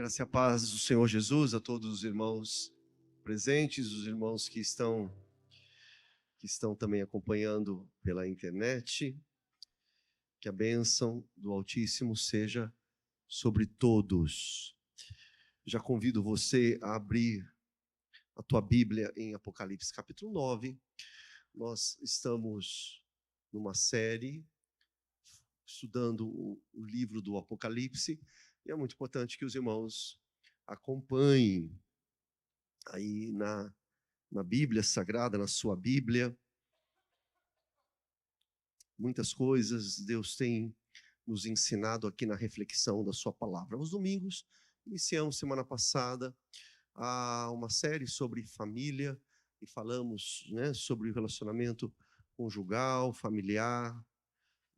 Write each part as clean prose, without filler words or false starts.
Graça e a paz do Senhor Jesus a todos os irmãos presentes, os irmãos que estão também acompanhando pela internet. Que a bênção do Altíssimo seja sobre todos. Já convido você a abrir a tua Bíblia em Apocalipse capítulo 9. Nós estamos numa série estudando o livro do Apocalipse. E é muito importante que os irmãos acompanhem aí na Bíblia Sagrada, na sua Bíblia. Muitas coisas Deus tem nos ensinado aqui na reflexão da sua palavra. Aos domingos, iniciamos semana passada uma série sobre família e falamos, sobre o relacionamento conjugal, familiar,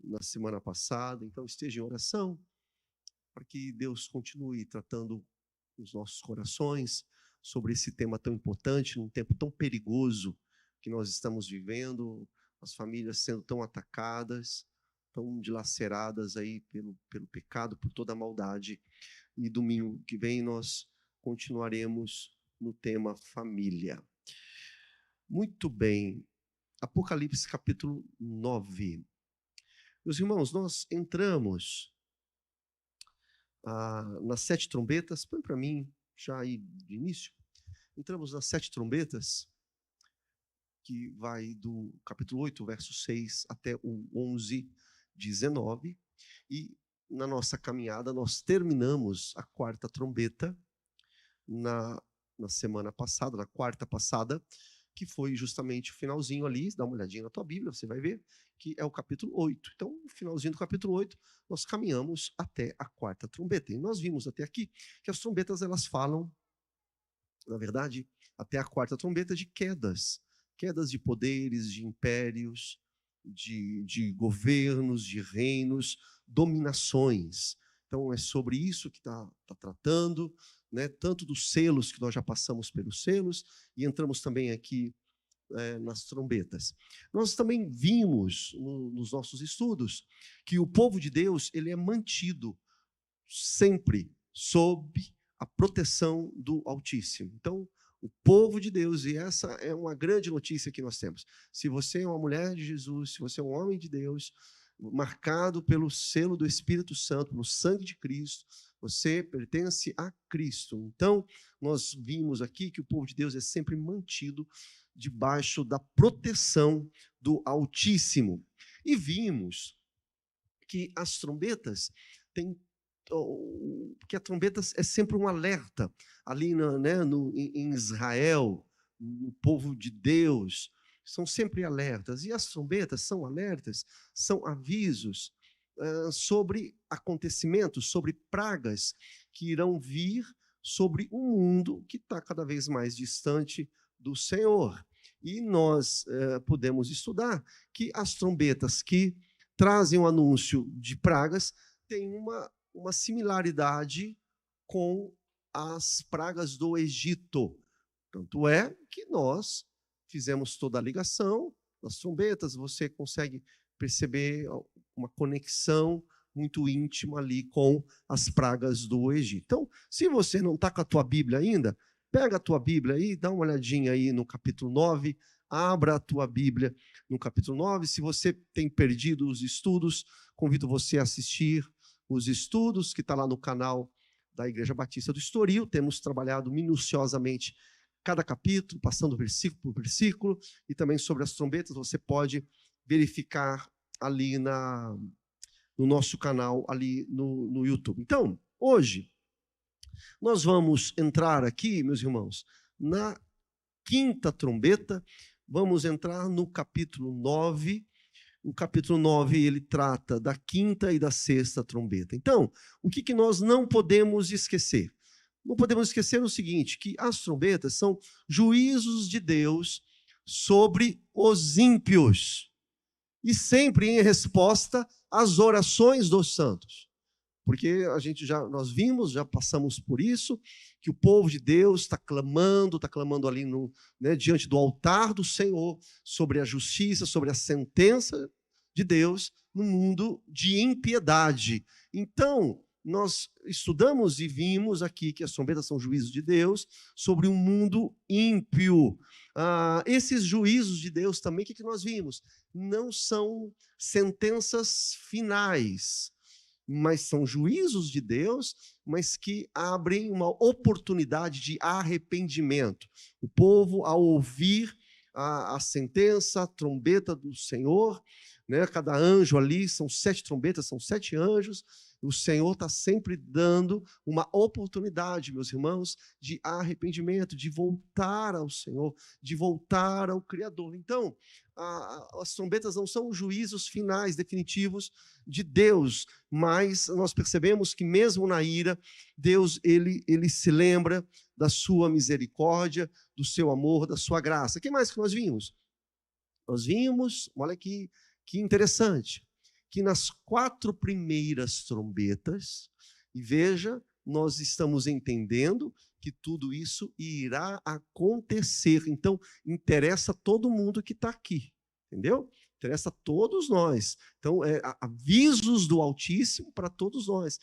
na semana passada. Então, esteja em oração para que Deus continue tratando os nossos corações sobre esse tema tão importante, num tempo tão perigoso que nós estamos vivendo, as famílias sendo tão atacadas, tão dilaceradas aí pelo pecado, por toda a maldade. E domingo que vem nós continuaremos no tema família. Muito bem, Apocalipse capítulo 9. Meus irmãos, nós entramos nas 7 trombetas. Põe para mim, já aí de início. Entramos nas 7 trombetas, que vai do capítulo 8, verso 6, até o 11, 19. E na nossa caminhada, nós terminamos a 4ª trombeta na semana passada, na quarta passada, que foi justamente o finalzinho ali. Dá uma olhadinha na tua Bíblia, você vai ver que é o capítulo 8. Então, no finalzinho do capítulo 8, nós caminhamos até a 4ª trombeta. E nós vimos até aqui que as trombetas, elas falam, na verdade, até a 4ª trombeta, de quedas de poderes, de impérios, de governos, de reinos, dominações. Então, é sobre isso que está tratando, tanto dos selos, que nós já passamos pelos selos, e entramos também aqui nas trombetas. Nós também vimos nos nossos estudos que o povo de Deus, ele é mantido sempre sob a proteção do Altíssimo. Então, o povo de Deus, e essa é uma grande notícia que nós temos. Se você é uma mulher de Jesus, se você é um homem de Deus, marcado pelo selo do Espírito Santo, pelo sangue de Cristo, você pertence a Cristo. Então, nós vimos aqui que o povo de Deus é sempre mantido debaixo da proteção do Altíssimo. E vimos que as trombetas têm, que a trombeta é sempre um alerta ali em Israel, no povo de Deus, são sempre alertas. E as trombetas são alertas, são avisos sobre acontecimentos, sobre pragas que irão vir sobre um mundo que está cada vez mais distante do Senhor. E nós podemos estudar que as trombetas que trazem o anúncio de pragas têm uma similaridade com as pragas do Egito. Tanto é que nós fizemos toda a ligação das trombetas, você consegue perceber uma conexão muito íntima ali com as pragas do Egito. Então, se você não está com a tua Bíblia ainda, pega a tua Bíblia aí, dá uma olhadinha aí no capítulo 9, abra a tua Bíblia no capítulo 9. Se você tem perdido os estudos, convido você a assistir os estudos que está lá no canal da Igreja Batista do Estoril. Temos trabalhado minuciosamente cada capítulo, passando versículo por versículo, e também sobre as trombetas você pode verificar ali no nosso canal, ali no YouTube. Então, hoje, nós vamos entrar aqui, meus irmãos, na 5ª trombeta, vamos entrar no capítulo 9. O capítulo 9, ele trata da 5ª e da 6ª trombeta. Então, o que nós não podemos esquecer? Não podemos esquecer o seguinte, que as trombetas são juízos de Deus sobre os ímpios, e sempre em resposta às orações dos santos. Porque nós vimos, já passamos por isso, que o povo de Deus está clamando ali diante do altar do Senhor, sobre a justiça, sobre a sentença de Deus no mundo de impiedade. Então, nós estudamos e vimos aqui que as trombetas são juízos de Deus sobre um mundo ímpio. Esses juízos de Deus também, o que nós vimos? Não são sentenças finais, mas são juízos de Deus, mas que abrem uma oportunidade de arrependimento. O povo, ao ouvir a sentença, a trombeta do Senhor, né, cada anjo ali, são 7 trombetas, são 7 anjos, o Senhor está sempre dando uma oportunidade, meus irmãos, de arrependimento, de voltar ao Senhor, de voltar ao Criador. Então, as trombetas não são juízos finais, definitivos de Deus, mas nós percebemos que mesmo na ira, Deus ele se lembra da sua misericórdia, do seu amor, da sua graça. O que mais que nós vimos? Nós vimos, olha que interessante, que nas 4 primeiras trombetas, e veja, nós estamos entendendo que tudo isso irá acontecer. Então, interessa todo mundo que está aqui, entendeu? Interessa a todos nós. Então, avisos do Altíssimo para todos nós.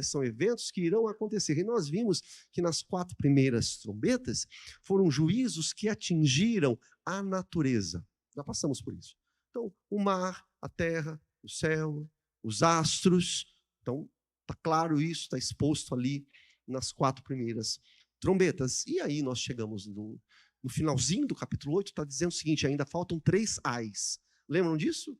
São eventos que irão acontecer. E nós vimos que nas 4 primeiras trombetas foram juízos que atingiram a natureza. Já passamos por isso. Então, o mar, a terra, o céu, os astros. Então, está claro isso, está exposto ali nas 4 primeiras trombetas. E aí nós chegamos no finalzinho do capítulo 8, está dizendo o seguinte, ainda faltam 3 ais. Lembram disso?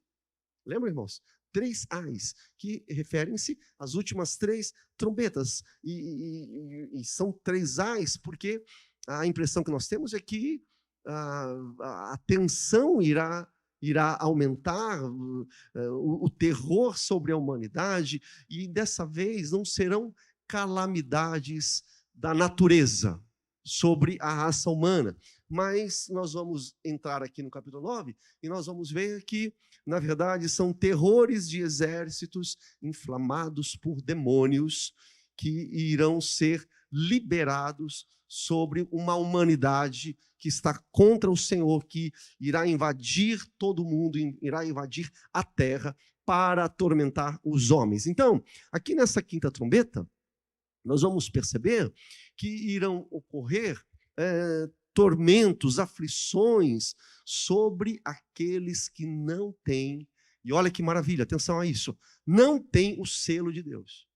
Lembram, irmãos? 3 ais, que referem-se às últimas 3 trombetas. E são 3 ais porque a impressão que nós temos é que a tensão irá aumentar, o terror sobre a humanidade, e dessa vez não serão calamidades da natureza sobre a raça humana. Mas nós vamos entrar aqui no capítulo 9 e nós vamos ver que, na verdade, são terrores de exércitos inflamados por demônios que irão ser liberados sobre uma humanidade que está contra o Senhor, que irá invadir todo mundo, irá invadir a terra para atormentar os homens. Então, aqui nessa 5ª trombeta, nós vamos perceber que irão ocorrer tormentos, aflições sobre aqueles que não têm, e olha que maravilha, atenção a isso, não tem o selo de Deus.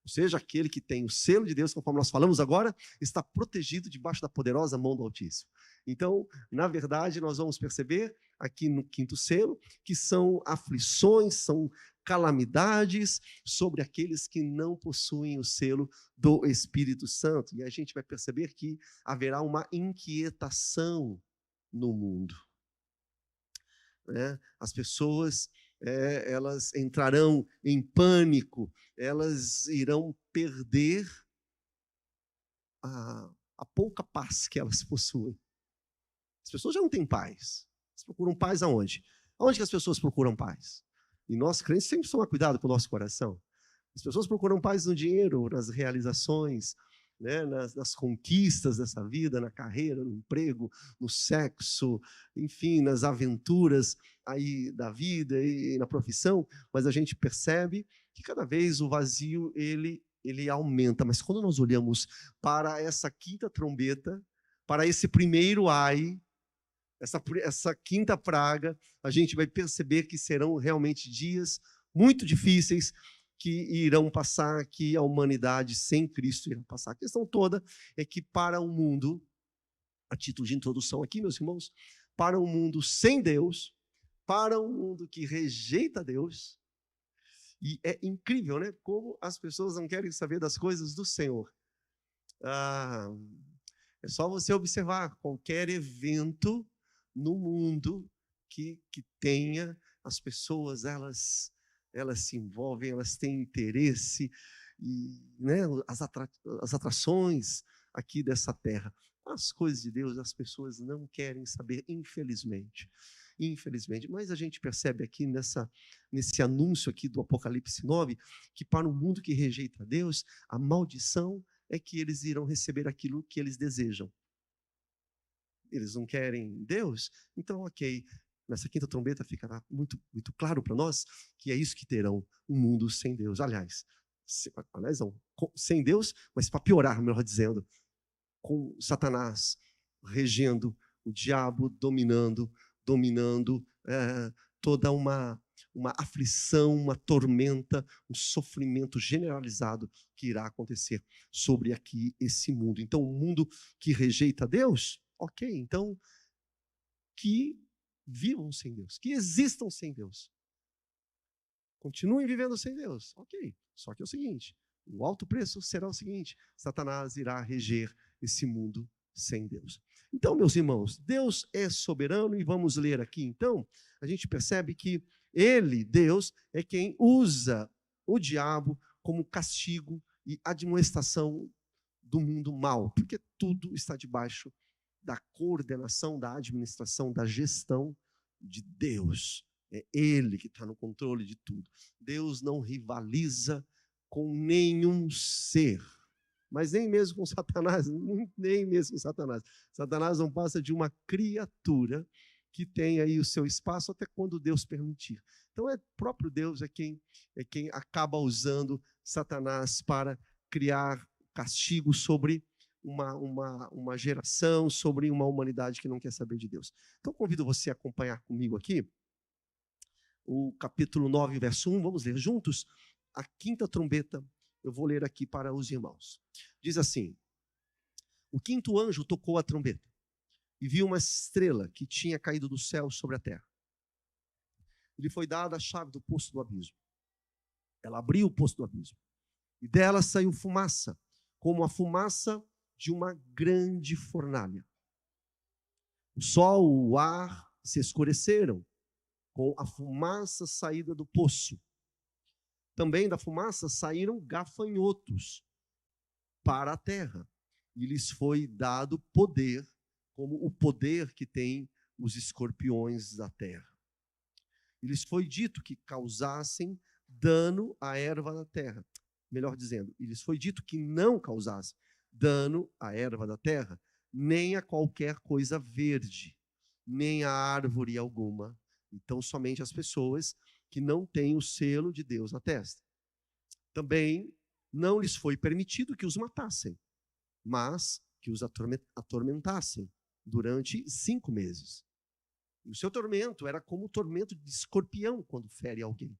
Ou seja, aquele que tem o selo de Deus, conforme nós falamos agora, está protegido debaixo da poderosa mão do Altíssimo. Então, na verdade, nós vamos perceber aqui no 5º selo que são aflições, são calamidades sobre aqueles que não possuem o selo do Espírito Santo. E a gente vai perceber que haverá uma inquietação no mundo. As pessoas elas entrarão em pânico, elas irão perder a pouca paz que elas possuem. As pessoas já não têm paz. Elas procuram paz aonde? Aonde que as pessoas procuram paz? E nós, crentes, sempre tomamos cuidado com o nosso coração. As pessoas procuram paz no dinheiro, nas realizações, né, nas conquistas dessa vida, na carreira, no emprego, no sexo, enfim, nas aventuras aí da vida e na profissão, mas a gente percebe que cada vez o vazio ele aumenta. Mas quando nós olhamos para essa 5ª trombeta, para esse primeiro ai, essa 5ª praga, a gente vai perceber que serão realmente dias muito difíceis que irão passar, que a humanidade sem Cristo irá passar. A questão toda é que para o mundo, a título de introdução aqui, meus irmãos, para um mundo sem Deus, para um mundo que rejeita Deus, e é incrível, né? Como as pessoas não querem saber das coisas do Senhor. É só você observar qualquer evento no mundo que tenha as pessoas, elas se envolvem, elas têm interesse, e, né, as atrações aqui dessa terra. As coisas de Deus, as pessoas não querem saber, infelizmente. Infelizmente. Mas a gente percebe aqui nesse anúncio aqui do Apocalipse 9, que para um mundo que rejeita Deus, a maldição é que eles irão receber aquilo que eles desejam. Eles não querem Deus? Então, ok. Nessa 5ª trombeta ficará muito, muito claro para nós que é isso que terão um mundo sem Deus. Aliás, aliás, não, sem Deus, mas para piorar, melhor dizendo, com Satanás regendo, o diabo dominando toda uma aflição, uma tormenta, um sofrimento generalizado que irá acontecer sobre aqui esse mundo. Então, o mundo que rejeita Deus, ok, então que vivam sem Deus, que existam sem Deus. Continuem vivendo sem Deus, ok. Só que é o seguinte, o alto preço será o seguinte, Satanás irá reger esse mundo sem Deus. Então, meus irmãos, Deus é soberano e vamos ler aqui, então, a gente percebe que ele, Deus, é quem usa o diabo como castigo e admoestação do mundo mal, porque tudo está debaixo da coordenação, da administração, da gestão de Deus. É Ele que está no controle de tudo. Deus não rivaliza com nenhum ser, mas nem mesmo com Satanás, nem mesmo com Satanás. Satanás não passa de uma criatura que tem aí o seu espaço até quando Deus permitir. Então, próprio Deus é quem acaba usando Satanás para criar castigo sobre uma geração, sobre uma humanidade que não quer saber de Deus. Então, convido você a acompanhar comigo aqui o capítulo 9, verso 1. Vamos ler juntos a quinta trombeta. Eu vou ler aqui para os irmãos. Diz assim: o quinto anjo tocou a trombeta e viu uma estrela que tinha caído do céu sobre a terra. Lhe foi dada a chave do poço do abismo. Ela abriu o poço do abismo e dela saiu fumaça, como a fumaça de uma grande fornalha. O sol, o ar se escureceram com a fumaça saída do poço. Também da fumaça saíram gafanhotos para a terra, e lhes foi dado poder, como o poder que tem os escorpiões da terra. E lhes foi dito que causassem dano à erva da terra. Melhor dizendo, lhes foi dito que não causassem dano à erva da terra, nem a qualquer coisa verde, nem a árvore alguma. Então, somente as pessoas que não têm o selo de Deus na testa. Também não lhes foi permitido que os matassem, mas que os atormentassem durante 5 meses. E o seu tormento era como o tormento de escorpião quando fere alguém.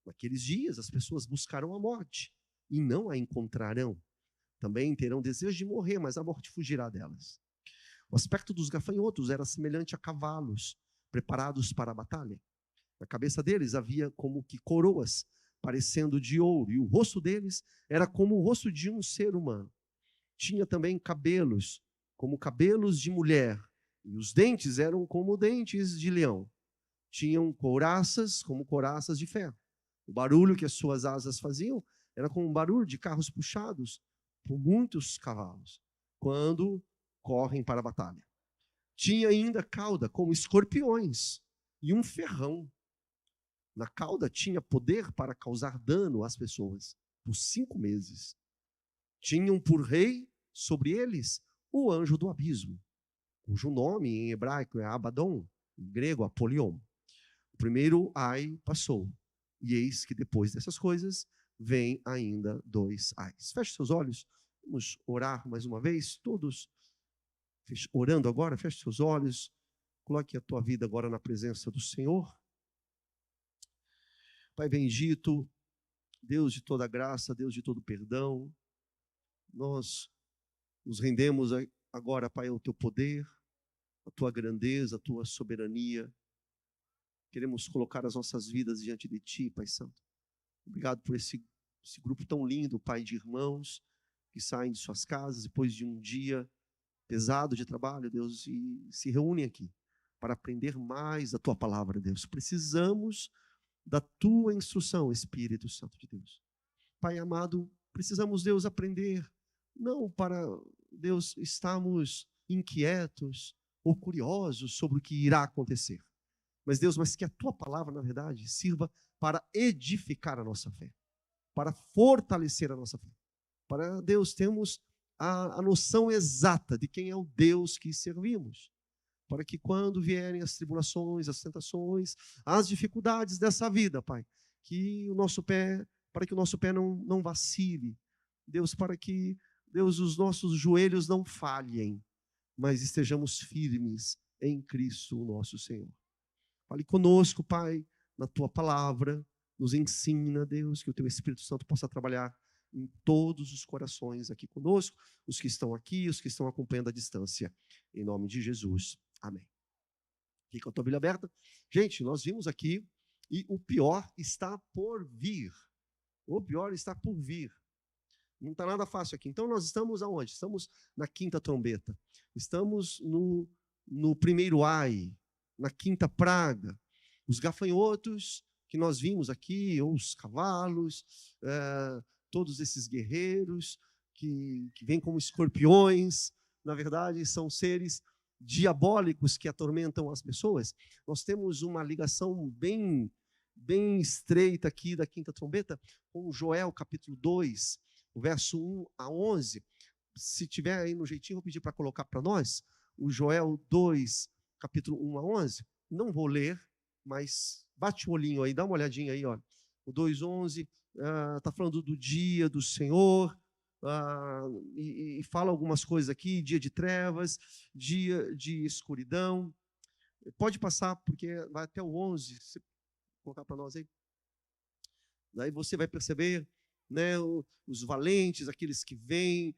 Naqueles dias, as pessoas buscarão a morte e não a encontrarão. Também terão desejo de morrer, mas a morte fugirá delas. O aspecto dos gafanhotos era semelhante a cavalos preparados para a batalha. Na cabeça deles havia como que coroas, parecendo de ouro, e o rosto deles era como o rosto de um ser humano. Tinha também cabelos, como cabelos de mulher, e os dentes eram como dentes de leão. Tinham couraças, como couraças de ferro. O barulho que as suas asas faziam era como um barulho de carros puxados por muitos cavalos, quando correm para a batalha. Tinha ainda cauda como escorpiões e um ferrão. Na cauda tinha poder para causar dano às pessoas por 5 meses. Tinham por rei sobre eles o anjo do abismo, cujo nome em hebraico é Abaddon, em grego Apolion. O primeiro ai passou, e eis que depois dessas coisas vem ainda 2 ais. Feche seus olhos, vamos orar mais uma vez, todos orando agora, feche seus olhos, coloque a tua vida agora na presença do Senhor. Pai bendito, Deus de toda graça, Deus de todo perdão, nós nos rendemos agora, Pai, ao teu poder, a tua grandeza, a tua soberania. Queremos colocar as nossas vidas diante de ti, Pai Santo. Obrigado por esse grupo tão lindo, Pai, de irmãos que saem de suas casas depois de um dia pesado de trabalho, Deus, e se reúnem aqui para aprender mais da tua palavra, Deus. Precisamos da tua instrução, Espírito Santo de Deus. Pai amado, precisamos, Deus, aprender, não para, Deus, estarmos inquietos ou curiosos sobre o que irá acontecer, mas que a tua palavra, na verdade, sirva para edificar a nossa fé, para fortalecer a nossa fé, para, Deus, termos a noção exata de quem é o Deus que servimos, para que quando vierem as tribulações, as tentações, as dificuldades dessa vida, Pai, que o nosso pé para que o nosso pé não vacile. Deus, para que, Deus, os nossos joelhos não falhem, mas estejamos firmes em Cristo, o nosso Senhor. Fale conosco, Pai, na Tua palavra, nos ensina, Deus, que o Teu Espírito Santo possa trabalhar em todos os corações aqui conosco, os que estão aqui, os que estão acompanhando à distância. Em nome de Jesus. Amém. Fica com a tua Bíblia aberta. Gente, nós vimos aqui, e o pior está por vir. O pior está por vir. Não está nada fácil aqui. Então, nós estamos aonde? Estamos na quinta trombeta. Estamos no primeiro ai, na quinta praga. Os gafanhotos que nós vimos aqui, ou os cavalos, todos esses guerreiros que vêm como escorpiões, na verdade, são seres diabólicos que atormentam as pessoas. Nós temos uma ligação bem estreita aqui da quinta trombeta com Joel, capítulo 2, o verso 1 a 11. Se tiver aí no jeitinho, vou pedir para colocar para nós, o Joel 2, capítulo 1 a 11. Não vou ler, mas bate o olhinho aí, dá uma olhadinha aí, olha. O 2:11 está falando do dia do Senhor, e fala algumas coisas aqui, dia de trevas, dia de escuridão. Pode passar, porque vai até o 11, se colocar para nós aí. Daí você vai perceber, né, os valentes, aqueles que vêm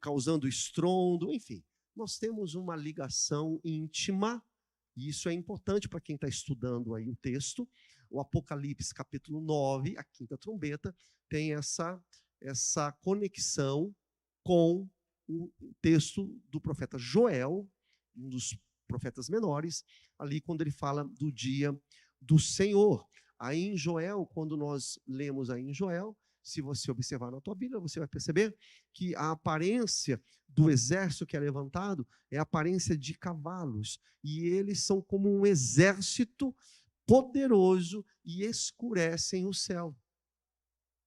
causando estrondo, enfim. Nós temos uma ligação íntima, e isso é importante para quem está estudando aí o texto. O Apocalipse, capítulo 9, a quinta trombeta, tem essa conexão com o texto do profeta Joel, um dos profetas menores, ali quando ele fala do dia do Senhor. Aí em Joel, quando nós lemos aí em Joel, se você observar na tua Bíblia, você vai perceber que a aparência do exército que é levantado é a aparência de cavalos, e eles são como um exército poderoso e escurecem o céu.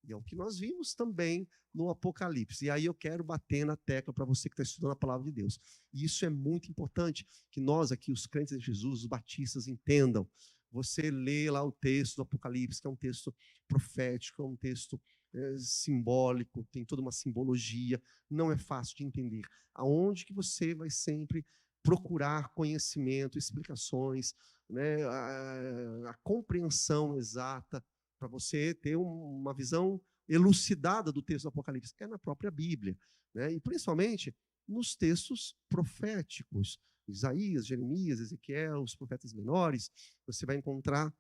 E é o que nós vimos também no Apocalipse. E aí eu quero bater na tecla para você que está estudando a palavra de Deus. E isso é muito importante, que nós aqui, os crentes em Jesus, os batistas, entendam. Você lê lá o texto do Apocalipse, que é um texto profético, é um texto simbólico, tem toda uma simbologia, não é fácil de entender. Aonde que você vai sempre procurar conhecimento, explicações, né, a compreensão exata, para você ter uma visão elucidada do texto do Apocalipse, que é na própria Bíblia, né? E principalmente nos textos proféticos, Isaías, Jeremias, Ezequiel, os profetas menores, você vai encontrar,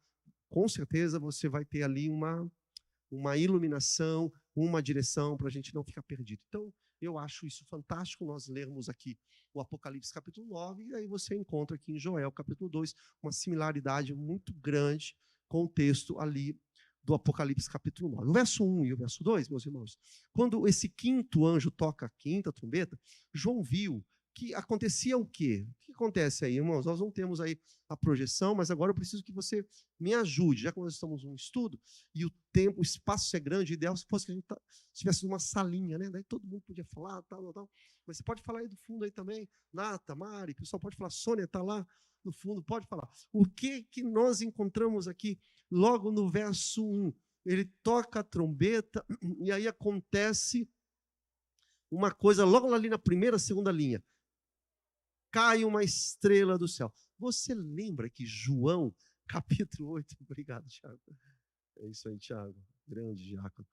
com certeza você vai ter ali uma iluminação, uma direção para a gente não ficar perdido. Então, eu acho isso fantástico, nós lermos aqui o Apocalipse capítulo 9, e aí você encontra aqui em Joel capítulo 2 uma similaridade muito grande com o texto ali do Apocalipse capítulo 9. O verso 1 e o verso 2, meus irmãos, quando esse quinto anjo toca a quinta trombeta, João viu que acontecia o quê? O que acontece aí, irmãos? Nós não temos aí a projeção, mas agora eu preciso que você me ajude, já que nós estamos num estudo, e o tempo, o espaço é grande, o ideal se fosse que a gente estivesse numa salinha, né? Daí todo mundo podia falar, tal. Mas você pode falar aí do fundo aí também, Nata, Mari, o pessoal pode falar, Sônia está lá no fundo, pode falar. O que nós encontramos aqui logo no verso 1? Ele toca a trombeta, e aí acontece uma coisa logo ali na primeira, segunda linha. Cai uma estrela do céu. Você lembra que João, capítulo 8, obrigado, Tiago. É isso aí, Tiago, grande diácono.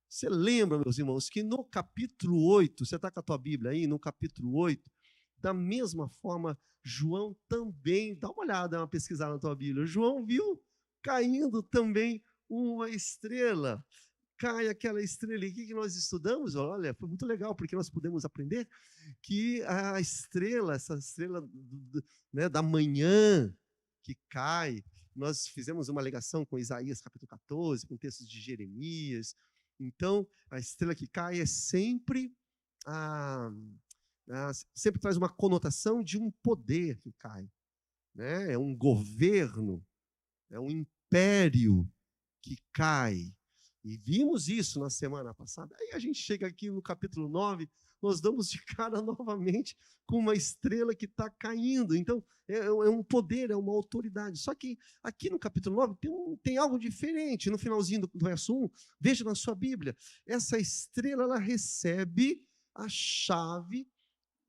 Você lembra, meus irmãos, que no capítulo 8, você está com a tua Bíblia aí, no capítulo 8, da mesma forma, João também, dá uma olhada, uma pesquisada na tua Bíblia, João viu caindo também uma estrela. Cai aquela estrela. E o que nós estudamos? Olha, foi muito legal, porque nós pudemos aprender que a estrela, essa estrela né, da manhã que cai, nós fizemos uma ligação com Isaías capítulo 14, com textos de Jeremias. Então, a estrela que cai é sempre sempre traz uma conotação de um poder que cai, né? É um governo, é um império que cai. E vimos isso na semana passada. Aí a gente chega aqui no capítulo 9, nós damos de cara novamente com uma estrela que está caindo. Então, é um poder, é uma autoridade. Só que aqui no capítulo 9 tem algo diferente. No finalzinho do verso 1, veja na sua Bíblia, essa estrela ela recebe a chave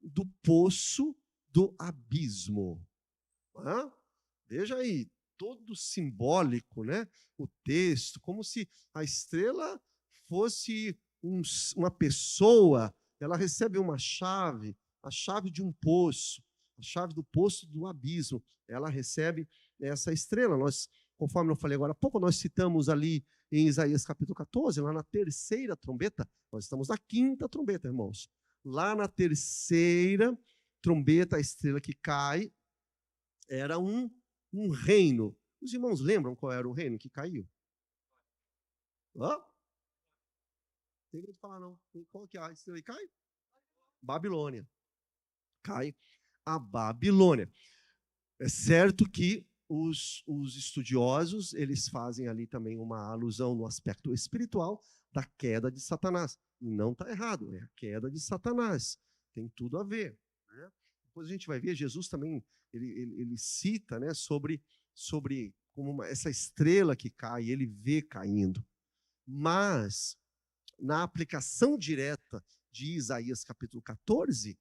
do poço do abismo. Veja aí, todo simbólico, né? O texto, como se a estrela fosse uma pessoa, ela recebe uma chave, a chave de um poço, a chave do poço do abismo. Ela recebe essa estrela. Nós, conforme eu falei agora há pouco, nós citamos ali em Isaías capítulo 14, lá na terceira trombeta, nós estamos na quinta trombeta, irmãos. Lá na terceira trombeta, a estrela que cai, era um reino. Os irmãos lembram qual era o reino que caiu? Hã? Tem que falar, não. Qual que é a estrela que cai? Babilônia. Cai a Babilônia. É certo que os estudiosos, eles fazem ali também uma alusão no aspecto espiritual da queda de Satanás. E não está errado, é a queda de Satanás. Tem tudo a ver. Né? Depois a gente vai ver, Jesus também, ele cita, né, sobre como essa estrela que cai, ele vê caindo. Mas, na aplicação direta de Isaías capítulo 14,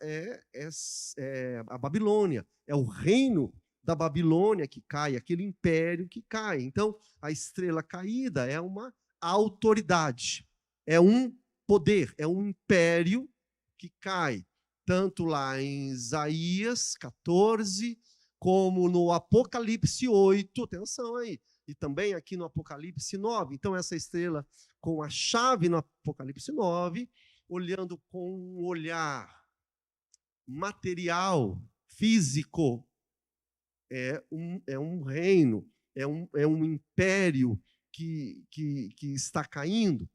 é a Babilônia, é o reino da Babilônia que cai, aquele império que cai. Então, a estrela caída é uma autoridade, é um poder, é um império que cai, tanto lá em Isaías 14, como no Apocalipse 8, atenção aí, e também aqui no Apocalipse 9. Então, essa estrela com a chave no Apocalipse 9, olhando com um olhar material, físico, é um reino, é um império que está caindo.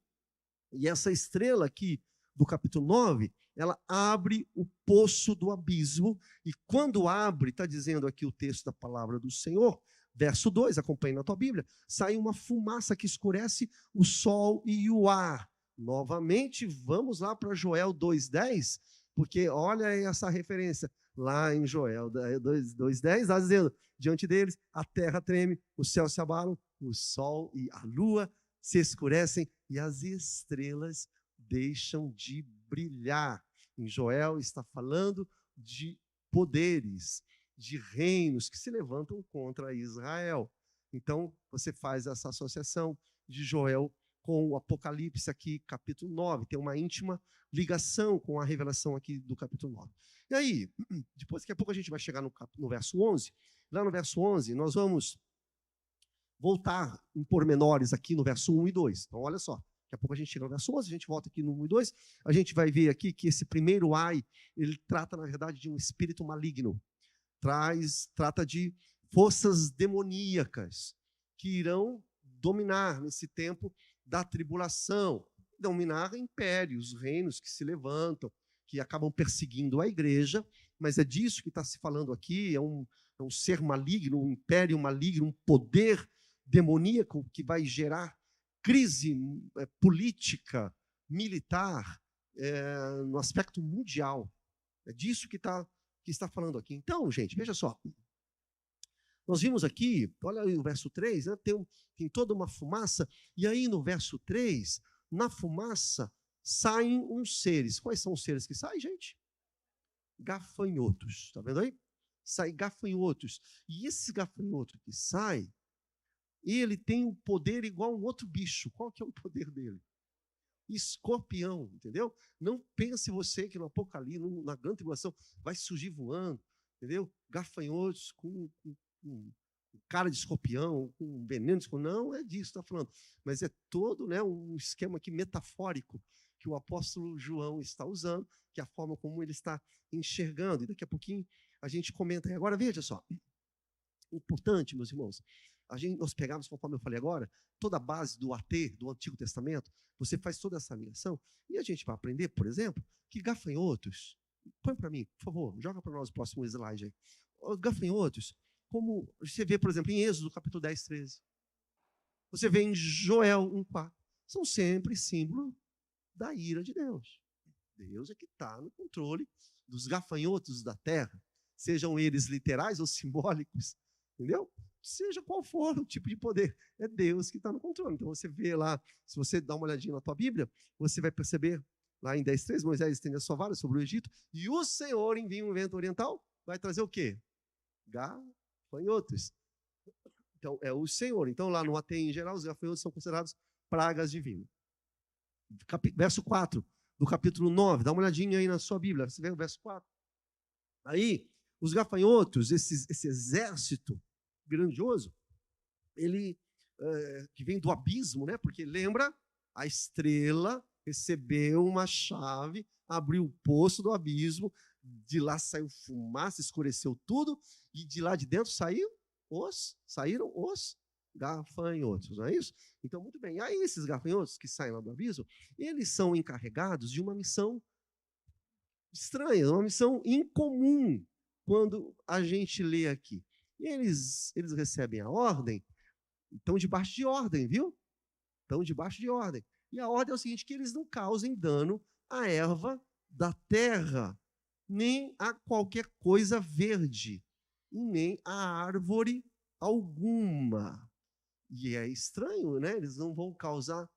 E essa estrela aqui do capítulo 9, ela abre o poço do abismo, e quando abre, está dizendo aqui o texto da palavra do Senhor, verso 2, acompanhe na tua Bíblia, sai uma fumaça que escurece o sol e o ar. Novamente, vamos lá para Joel 2,10, porque olha essa referência, lá em Joel 2,10, está dizendo, diante deles a terra treme, os céus se abalam, o sol e a lua se escurecem e as estrelas deixam de brilhar. Em Joel está falando de poderes, de reinos que se levantam contra Israel. Então, você faz essa associação de Joel com o Apocalipse aqui, capítulo 9. Tem uma íntima ligação com a revelação aqui do capítulo 9. E aí, depois, daqui a pouco a gente vai chegar no verso 11. Lá no verso 11, nós vamos voltar em pormenores aqui no verso 1 e 2. Então, olha só. Daqui a pouco a gente chega no verso 11, a gente volta aqui no 1 e 2. A gente vai ver aqui que esse primeiro ai, ele trata, na verdade, de um espírito maligno. Trata de forças demoníacas que irão dominar nesse tempo da tribulação, dominar impérios, reinos que se levantam, que acabam perseguindo a igreja, mas é disso que está se falando aqui, é um ser maligno, um império maligno, um poder demoníaco que vai gerar crise política, militar, no aspecto mundial. É disso que está falando aqui. Então, gente, veja só. Nós vimos aqui, olha aí o verso 3, né, tem toda uma fumaça, e aí no verso 3, na fumaça, saem uns seres. Quais são os seres que saem, gente? Gafanhotos. Está vendo aí? Saem gafanhotos. E esse gafanhoto que sai, ele tem um poder igual a um outro bicho. Qual que é o poder dele? Escorpião, entendeu? Não pense você que no Apocalipse, na grande tribulação, vai surgir voando, entendeu? Gafanhotos com cara de escorpião, com veneno de escorpião. Não é disso que está falando. Mas é todo, né, um esquema aqui metafórico que o apóstolo João está usando, que é a forma como ele está enxergando. E daqui a pouquinho a gente comenta aí. Agora, veja só. Importante, meus irmãos, nós pegamos, conforme eu falei agora, toda a base do AT, do Antigo Testamento, você faz toda essa ligação, e a gente vai aprender, por exemplo, que gafanhotos, põe para mim, por favor, joga para nós o próximo slide aí. Gafanhotos, como você vê, por exemplo, em Êxodo, capítulo 10, 13. você vê em Joel 1,4. São sempre símbolo da ira de Deus. Deus é que está no controle dos gafanhotos da terra, sejam eles literais ou simbólicos, entendeu? Seja qual for o tipo de poder, é Deus que está no controle. Então você vê lá, se você dá uma olhadinha na tua Bíblia, você vai perceber lá em 10:3, Moisés estende a sua vara sobre o Egito, e o Senhor envia um vento oriental, vai trazer o quê? Gafanhotos. Então é o Senhor. Então lá no AT em geral, os gafanhotos são considerados pragas divinas. Verso 4 do capítulo 9, dá uma olhadinha aí na sua Bíblia, você vê o verso 4. Aí, os gafanhotos, esse exército grandioso, ele que vem do abismo, né? Porque lembra, a estrela recebeu uma chave, abriu o poço do abismo, de lá saiu fumaça, escureceu tudo, e de lá de dentro saíram os gafanhotos, não é isso? Então, muito bem. Aí, esses gafanhotos que saem lá do abismo, eles são encarregados de uma missão estranha, uma missão incomum, quando a gente lê aqui. E eles recebem a ordem, estão debaixo de ordem, viu? Estão debaixo de ordem. E a ordem é o seguinte, que eles não causem dano à erva da terra, nem a qualquer coisa verde, e nem a árvore alguma. E é estranho, né? Eles não vão causar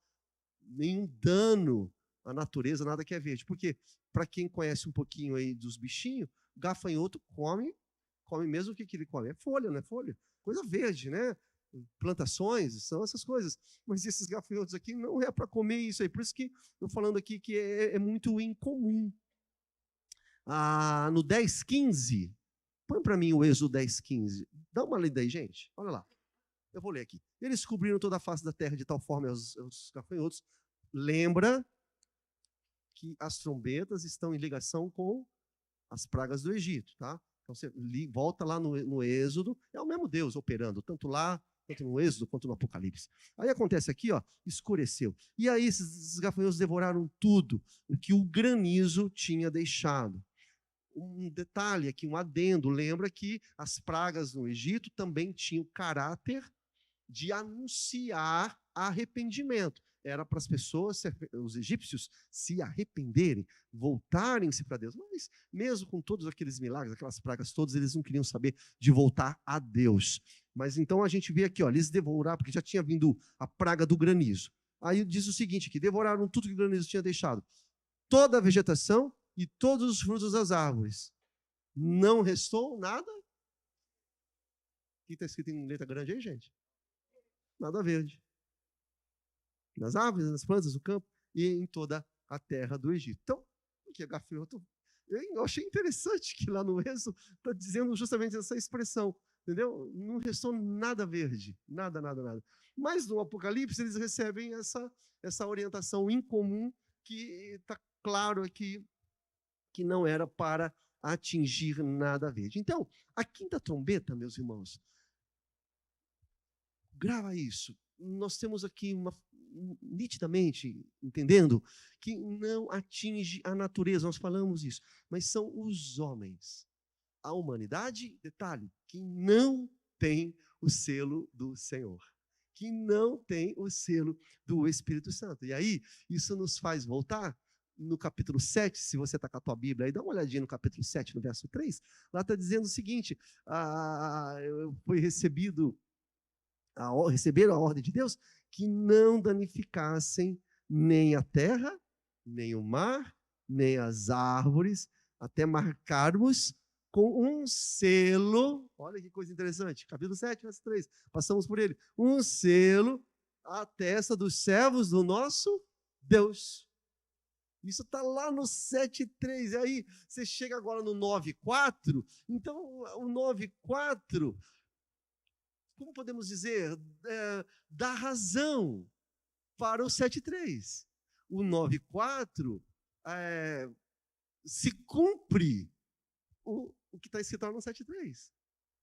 nenhum dano à natureza, nada que é verde. Porque, para quem conhece um pouquinho aí dos bichinhos, gafanhoto come mesmo o que ele come. É folha, não é folha? Coisa verde, né? Plantações, são essas coisas. Mas esses gafanhotos aqui não é para comer isso aí. Por isso que estou falando aqui que é muito incomum. No 10:15, põe para mim o Êxodo 10:15. Dá uma lida aí, gente. Olha lá. Eu vou ler aqui. Eles cobriram toda a face da terra de tal forma aos gafanhotos. Lembra que as trombetas estão em ligação com as pragas do Egito, tá? Então você volta lá no Êxodo, é o mesmo Deus operando, tanto lá, tanto no Êxodo quanto no Apocalipse. Aí acontece aqui, ó, escureceu. E aí esses gafanhotos devoraram tudo o que o granizo tinha deixado. Um detalhe aqui, um adendo, lembra que as pragas no Egito também tinham caráter de anunciar arrependimento. Era para as pessoas, os egípcios, se arrependerem, voltarem-se para Deus. Mas, mesmo com todos aqueles milagres, aquelas pragas todas, eles não queriam saber de voltar a Deus. Mas então a gente vê aqui, ó, eles devoraram, porque já tinha vindo a praga do granizo. Aí diz o seguinte, que devoraram tudo que o granizo tinha deixado. Toda a vegetação e todos os frutos das árvores. Não restou nada. O que está escrito em letra grande aí, gente? Nada verde. Nas árvores, nas plantas do campo e em toda a terra do Egito. Então, o que é gafanhoto? Eu achei interessante que lá no Êxodo está dizendo justamente essa expressão, entendeu? Não restou nada verde, nada. Mas no Apocalipse eles recebem essa orientação incomum que está claro aqui que não era para atingir nada verde. Então, a quinta trombeta, meus irmãos, grava isso. Nós temos aqui nitidamente, entendendo, que não atinge a natureza, nós falamos isso, mas são os homens. A humanidade, detalhe, que não tem o selo do Senhor, que não tem o selo do Espírito Santo. E aí, isso nos faz voltar no capítulo 7, se você está com a tua Bíblia aí, dá uma olhadinha no capítulo 7, no verso 3, lá está dizendo o seguinte, foi receberam a ordem de Deus que não danificassem nem a terra, nem o mar, nem as árvores, até marcarmos com um selo, olha que coisa interessante, capítulo 7, verso 3, passamos por ele, um selo à testa dos servos do nosso Deus. Isso está lá no 7,3. E aí você chega agora no 9,4. Então, o 9,4, como podemos dizer, dá razão para o 7,3. O 9,4 se cumpre o que está escrito lá no 7,3.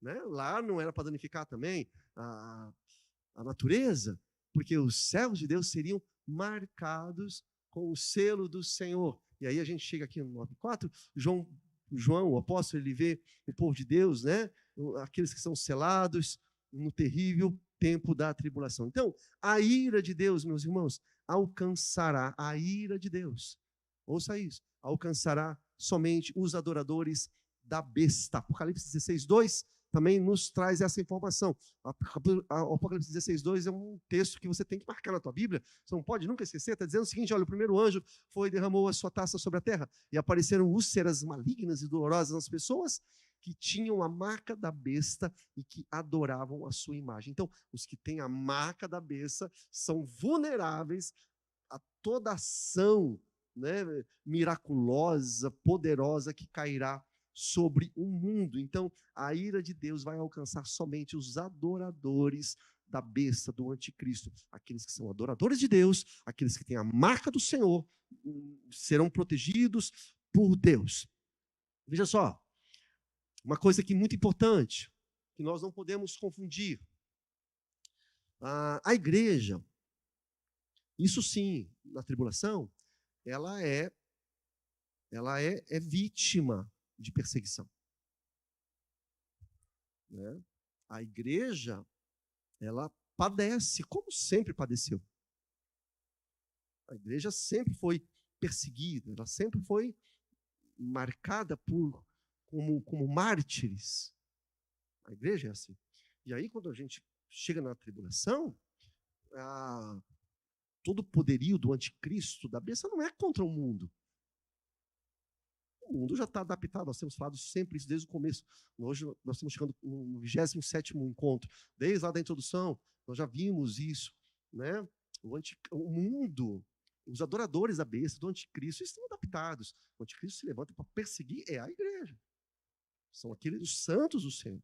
Né? Lá não era para danificar também a natureza, porque os servos de Deus seriam marcados com o selo do Senhor. E aí a gente chega aqui no 9,4, João, o apóstolo, ele vê o povo de Deus, né? Aqueles que são selados no terrível tempo da tribulação. Então, a ira de Deus, meus irmãos, alcançará a ira de Deus. Ouça isso. Alcançará somente os adoradores da besta. Apocalipse 16:2 também nos traz essa informação. O Apocalipse 16:2 é um texto que você tem que marcar na tua Bíblia. Você não pode nunca esquecer. Está dizendo o seguinte: olha, o primeiro anjo derramou a sua taça sobre a terra e apareceram úlceras malignas e dolorosas nas pessoas que tinham a marca da besta e que adoravam a sua imagem. Então, os que têm a marca da besta são vulneráveis a toda ação, né, miraculosa, poderosa que cairá sobre o mundo. Então, a ira de Deus vai alcançar somente os adoradores da besta, do anticristo. Aqueles que são adoradores de Deus, aqueles que têm a marca do Senhor, serão protegidos por Deus. Veja só, uma coisa aqui muito importante, que nós não podemos confundir. A igreja, isso sim, na tribulação, ela é vítima de perseguição. Né? A igreja, ela padece, como sempre padeceu. A igreja sempre foi perseguida, ela sempre foi marcada como mártires. A igreja é assim. E aí, quando a gente chega na tribulação, todo o poderio do anticristo, da besta, não é contra o mundo. O mundo já está adaptado, nós temos falado sempre isso desde o começo. Hoje nós estamos chegando no 27º encontro. Desde lá da introdução, nós já vimos isso. Né? O mundo, os adoradores da besta, do anticristo, estão adaptados. O anticristo se levanta para perseguir a igreja. São aqueles os santos do Senhor.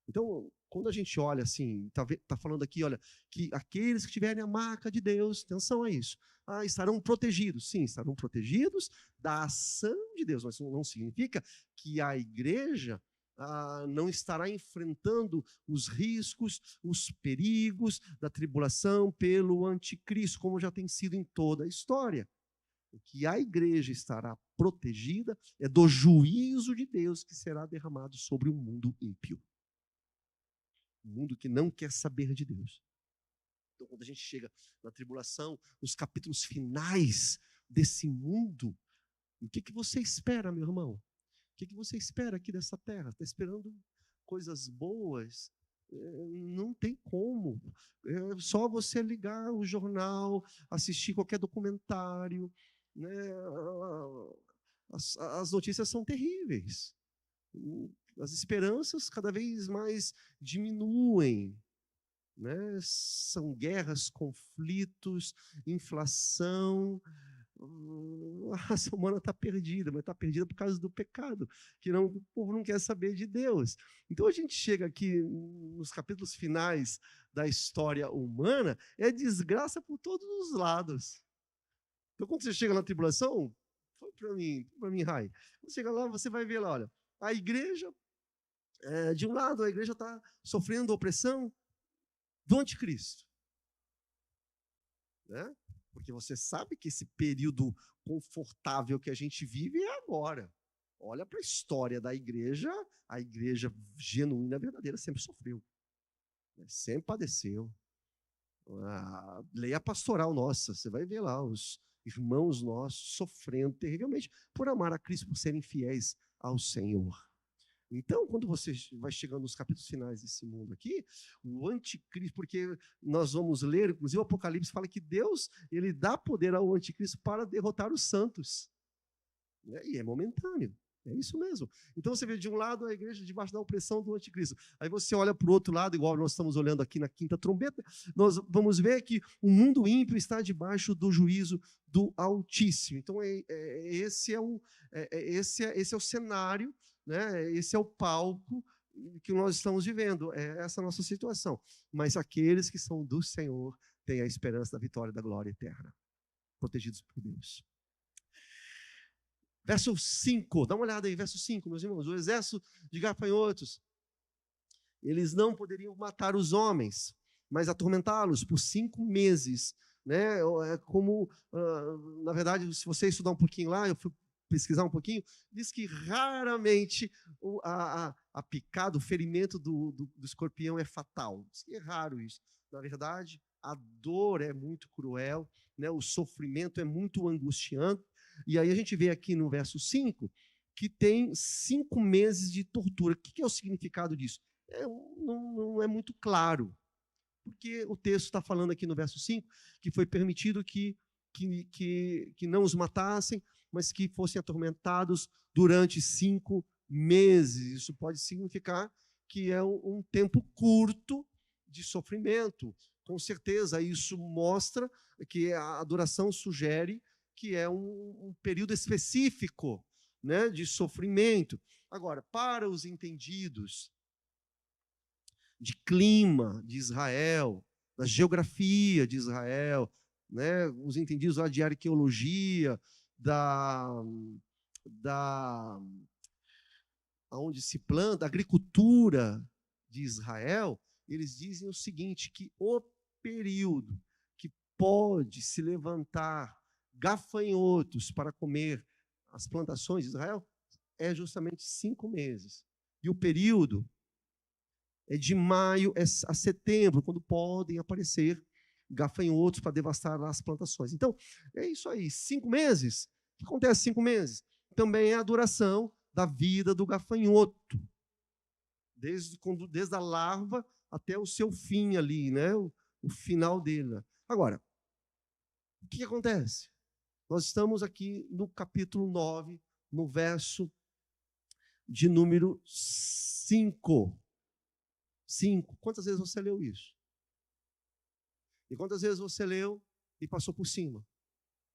Então, quando a gente olha assim, está falando aqui, olha, que aqueles que tiverem a marca de Deus, atenção a isso, estarão protegidos. Sim, estarão protegidos da ação de Deus, mas isso não significa que a igreja não estará enfrentando os riscos, os perigos da tribulação pelo anticristo, como já tem sido em toda a história. O que a igreja estará protegida é do juízo de Deus que será derramado sobre o mundo ímpio. Um mundo que não quer saber de Deus. Então, quando a gente chega na tribulação, nos capítulos finais desse mundo, o que você espera, meu irmão? O que você espera aqui dessa terra? Está esperando coisas boas? Não tem como. É só você ligar o jornal, assistir qualquer documentário. Né? As notícias são terríveis. As esperanças cada vez mais diminuem. Né? São guerras, conflitos, inflação. A raça humana está perdida, mas está perdida por causa do pecado, que o povo não quer saber de Deus. Então a gente chega aqui nos capítulos finais da história humana, é desgraça por todos os lados. Então quando você chega na tribulação, foi para mim, Rai, quando chega lá, você vai ver lá, olha, a igreja, de um lado, a igreja está sofrendo opressão do anticristo. Né? Porque você sabe que esse período confortável que a gente vive é agora. Olha para a história da igreja, a igreja genuína, verdadeira, sempre sofreu. Sempre padeceu. A lei pastoral nossa, você vai ver lá os irmãos nossos sofrendo terrivelmente por amar a Cristo, por serem fiéis ao Senhor. Então, quando você vai chegando nos capítulos finais desse mundo aqui, o anticristo, porque nós vamos ler, inclusive o Apocalipse fala que Deus, ele dá poder ao anticristo para derrotar os santos. E é momentâneo, é isso mesmo. Então você vê de um lado a igreja debaixo da opressão do anticristo. Aí você olha para o outro lado, igual nós estamos olhando aqui na quinta trombeta, nós vamos ver que o mundo ímpio está debaixo do juízo do Altíssimo. Então esse é o cenário, né? Esse é o palco que nós estamos vivendo, é essa a nossa situação. Mas aqueles que são do Senhor têm a esperança da vitória e da glória eterna, protegidos por Deus. Verso 5, dá uma olhada aí, verso 5, meus irmãos. O exército de gafanhotos, eles não poderiam matar os homens, mas atormentá-los por 5 meses. Né? É como, na verdade, se você estudar um pouquinho lá, eu fui pesquisar um pouquinho, diz que raramente a picada, o ferimento do escorpião é fatal. Diz que é raro isso. Na verdade, a dor é muito cruel, né? O sofrimento é muito angustiante. E aí a gente vê aqui no verso 5 que tem 5 meses de tortura. O que é o significado disso? Não é muito claro, porque o texto está falando aqui no verso 5 que foi permitido que não os matassem, mas que fossem atormentados durante 5 meses. Isso pode significar que é um tempo curto de sofrimento. Com certeza, isso mostra que a duração sugere que é um período específico, né, de sofrimento. Agora, para os entendidos de clima de Israel, da geografia de Israel, né, os entendidos lá de arqueologia, onde se planta, a agricultura de Israel, eles dizem o seguinte, que o período que pode se levantar gafanhotos para comer as plantações de Israel é justamente 5 meses. E o período é de maio a setembro, quando podem aparecer gafanhotos para devastar as plantações. Então, é isso aí, 5 meses. O que acontece 5 meses? Também é a duração da vida do gafanhoto, desde a larva até o seu fim ali, né? o final dele. Agora, o que acontece? Nós estamos aqui no capítulo 9, no verso de número 5. 5. Quantas vezes você leu isso? E quantas vezes você leu e passou por cima?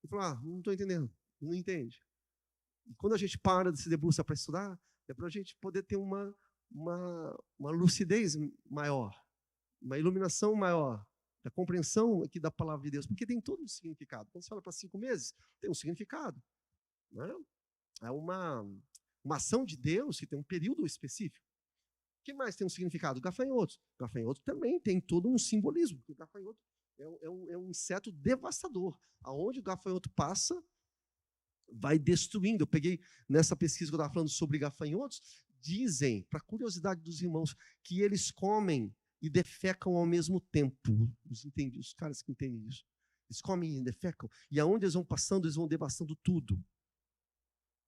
E falou, não estou entendendo. Não entende. E quando a gente para de se debruçar para estudar, é para a gente poder ter uma lucidez maior, uma iluminação maior, da compreensão aqui da palavra de Deus, porque tem todo um significado. Quando você fala para 5 meses, tem um significado. Não é? É uma ação de Deus que tem um período específico. O que mais tem um significado? Gafanhotos. Gafanhoto também tem todo um simbolismo. O gafanhoto é um inseto devastador. Aonde o gafanhoto passa, vai destruindo. Eu peguei nessa pesquisa que eu estava falando sobre gafanhotos, dizem, para curiosidade dos irmãos, que eles comem e defecam ao mesmo tempo. Os caras que entendem isso. Eles comem e defecam. E aonde eles vão passando, eles vão devastando tudo.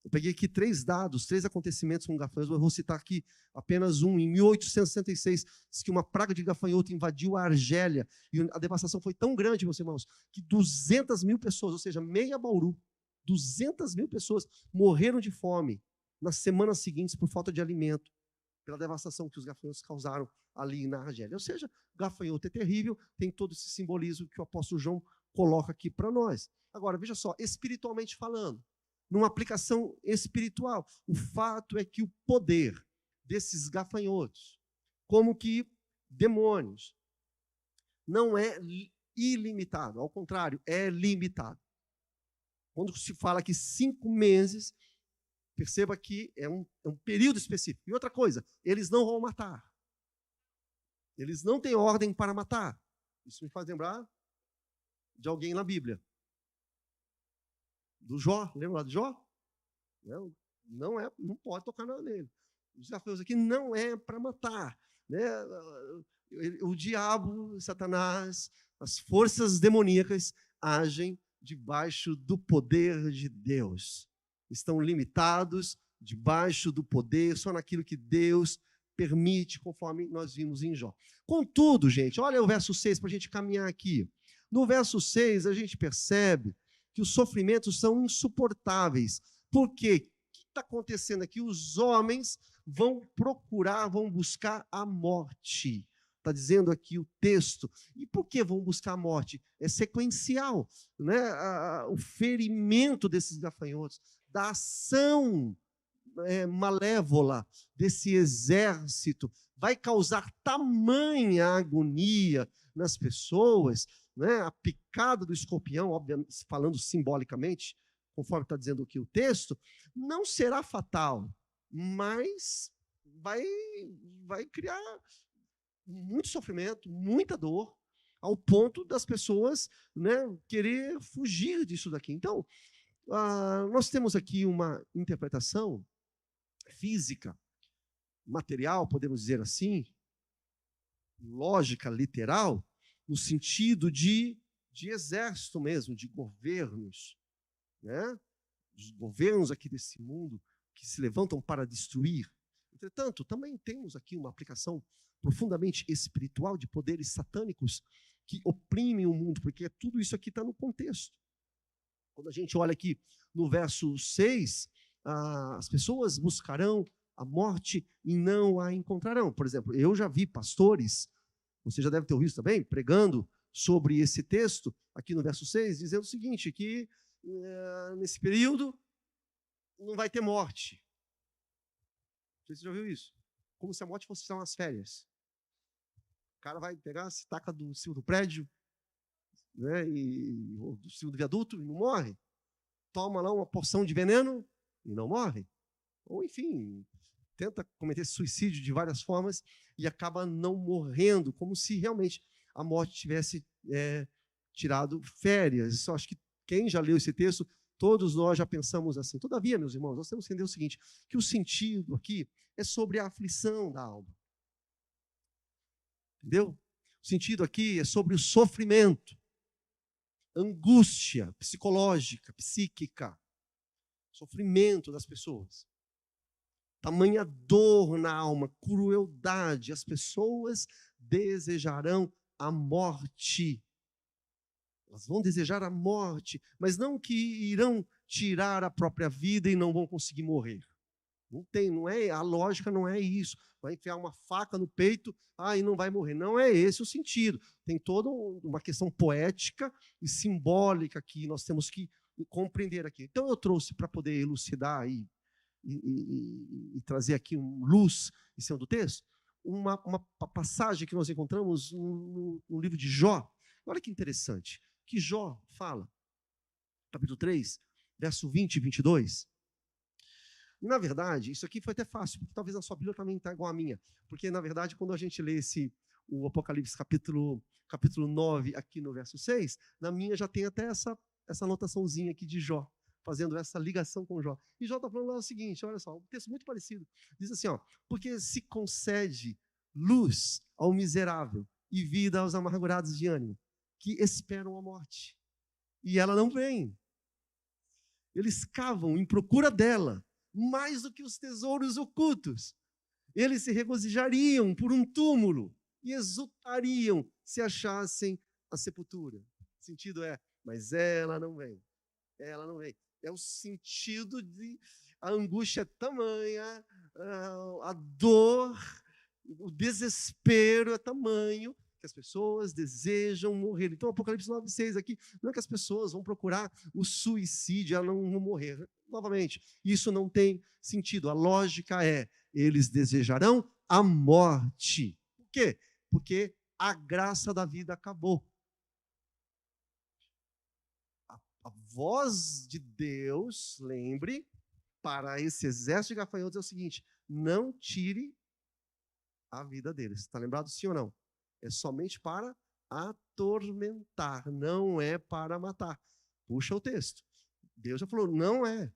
Eu peguei aqui 3 dados, 3 acontecimentos com gafanhotos, eu vou citar aqui apenas um. Em 1866, diz que uma praga de gafanhoto invadiu a Argélia, e a devastação foi tão grande, meus irmãos, que 200 mil pessoas, ou seja, meia Bauru, 200 mil pessoas morreram de fome nas semanas seguintes por falta de alimento, pela devastação que os gafanhotos causaram ali na Argélia. Ou seja, gafanhoto é terrível, tem todo esse simbolismo que o apóstolo João coloca aqui para nós. Agora, veja só, espiritualmente falando, numa aplicação espiritual, o fato é que o poder desses gafanhotos, como que demônios, não é ilimitado, ao contrário, é limitado. Quando se fala que 5 meses, perceba que é um período específico. E outra coisa, eles não vão matar. Eles não têm ordem para matar. Isso me faz lembrar de alguém na Bíblia. Do Jó, lembra do Jó? Não pode tocar nada nele. Os desafios aqui não é para matar. Né? O diabo, Satanás, as forças demoníacas agem debaixo do poder de Deus. Estão limitados debaixo do poder, só naquilo que Deus permite, conforme nós vimos em Jó. Contudo, gente, olha o verso 6 para a gente caminhar aqui. No verso 6, a gente percebe que os sofrimentos são insuportáveis. Por quê? O que está acontecendo aqui? Os homens vão buscar a morte. Está dizendo aqui o texto. E por que vão buscar a morte? É sequencial, né? O ferimento desses gafanhotos, da ação malévola desse exército, vai causar tamanha agonia nas pessoas, né? A picada do escorpião, obviamente, falando simbolicamente, conforme está dizendo aqui o texto, não será fatal, mas vai criar muito sofrimento, muita dor, ao ponto das pessoas, né, querer fugir disso daqui. Então, nós temos aqui uma interpretação física, material, podemos dizer assim, lógica, literal, no sentido de exército mesmo, de governos, né? Os governos aqui desse mundo que se levantam para destruir. Entretanto, também temos aqui uma aplicação profundamente espiritual de poderes satânicos que oprimem o mundo, porque tudo isso aqui está no contexto. Quando a gente olha aqui no verso 6, as pessoas buscarão a morte e não a encontrarão. Por exemplo, eu já vi pastores, você já deve ter ouvido também, pregando sobre esse texto, aqui no verso 6, dizendo o seguinte, que nesse período não vai ter morte. Não sei se você já ouviu isso. Como se a morte fosse umas férias. O cara vai pegar, se taca do cimo do prédio, né, ou do cimo do viaduto e não morre. Toma lá uma porção de veneno e não morre. Ou, enfim, tenta cometer suicídio de várias formas e acaba não morrendo, como se realmente a morte tivesse tirado férias. Isso, acho que quem já leu esse texto, todos nós já pensamos assim. Todavia, meus irmãos, nós temos que entender o seguinte, que o sentido aqui é sobre a aflição da alma. Entendeu? O sentido aqui é sobre o sofrimento, angústia psicológica, psíquica, sofrimento das pessoas. Tamanha dor na alma, crueldade, as pessoas desejarão a morte. Elas vão desejar a morte, mas não que irão tirar a própria vida e não vão conseguir morrer. Não tem, não é, a lógica não é isso. Vai enfiar uma faca no peito, e não vai morrer. Não é esse o sentido. Tem toda uma questão poética e simbólica que nós temos que compreender aqui. Então eu trouxe para poder elucidar e trazer aqui luz em cima do texto, uma passagem que nós encontramos no livro de Jó. Olha que interessante, que Jó fala, capítulo 3, verso 20 e 22. Na verdade, isso aqui foi até fácil, porque talvez a sua Bíblia também está igual à minha, porque, na verdade, quando a gente lê o Apocalipse capítulo 9, aqui no verso 6, na minha já tem até essa anotaçãozinha aqui de Jó, fazendo essa ligação com Jó. E Jó está falando lá o seguinte, olha só, um texto muito parecido, diz assim, porque se concede luz ao miserável e vida aos amargurados de ânimo, que esperam a morte, e ela não vem. Eles cavam em procura dela, mais do que os tesouros ocultos. Eles se regozijariam por um túmulo e exultariam se achassem a sepultura. O sentido é, mas ela não vem. Ela não vem. É o sentido de a angústia é tamanha, a dor, o desespero é tamanho, que as pessoas desejam morrer. Então, Apocalipse 9:6 aqui, não é que as pessoas vão procurar o suicídio, elas não vão morrer. Novamente, isso não tem sentido. A lógica é, eles desejarão a morte. Por quê? Porque a graça da vida acabou. A voz de Deus, lembre, para esse exército de gafanhotos é o seguinte, não tire a vida deles. Está lembrado, sim ou não? É somente para atormentar, não é para matar. Puxa o texto. Deus já falou, não é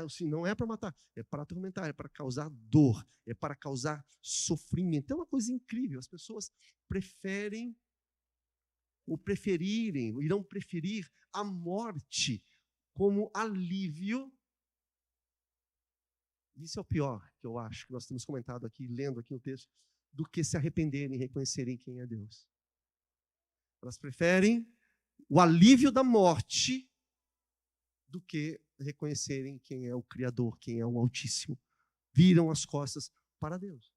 assim, não é para matar, é para atormentar, é para causar dor, é para causar sofrimento. É uma coisa incrível, as pessoas irão preferir a morte como alívio. Isso é o pior que eu acho, que nós temos comentado aqui, lendo aqui o texto, do que se arrependerem e reconhecerem quem é Deus. Elas preferem o alívio da morte do que reconhecerem quem é o Criador, quem é o Altíssimo. Viram as costas para Deus.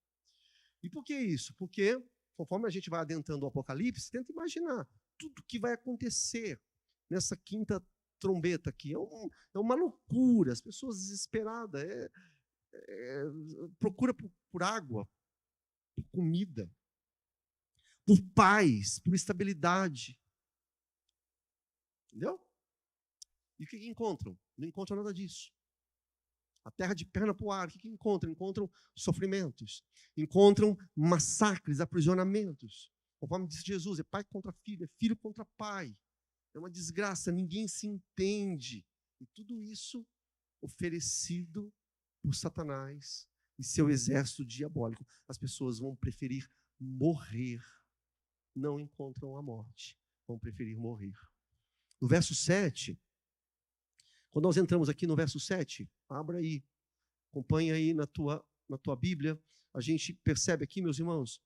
E por que isso? Porque, conforme a gente vai adentrando o Apocalipse, tenta imaginar tudo que vai acontecer nessa quinta trombeta aqui. É uma loucura, as pessoas desesperadas, procura por água, por comida, por paz, por estabilidade. Entendeu? E o que encontram? Não encontram nada disso. A terra de perna para o ar, o que encontram? Encontram sofrimentos, encontram massacres, aprisionamentos. Conforme disse Jesus, é pai contra filho, é filho contra pai. É uma desgraça, ninguém se entende. E tudo isso oferecido por Satanás e seu exército diabólico. As pessoas vão preferir morrer não encontram a morte, vão preferir morrer. No verso 7, quando nós entramos aqui no verso 7, abra aí, acompanha aí na tua Bíblia, a gente percebe aqui, meus irmãos,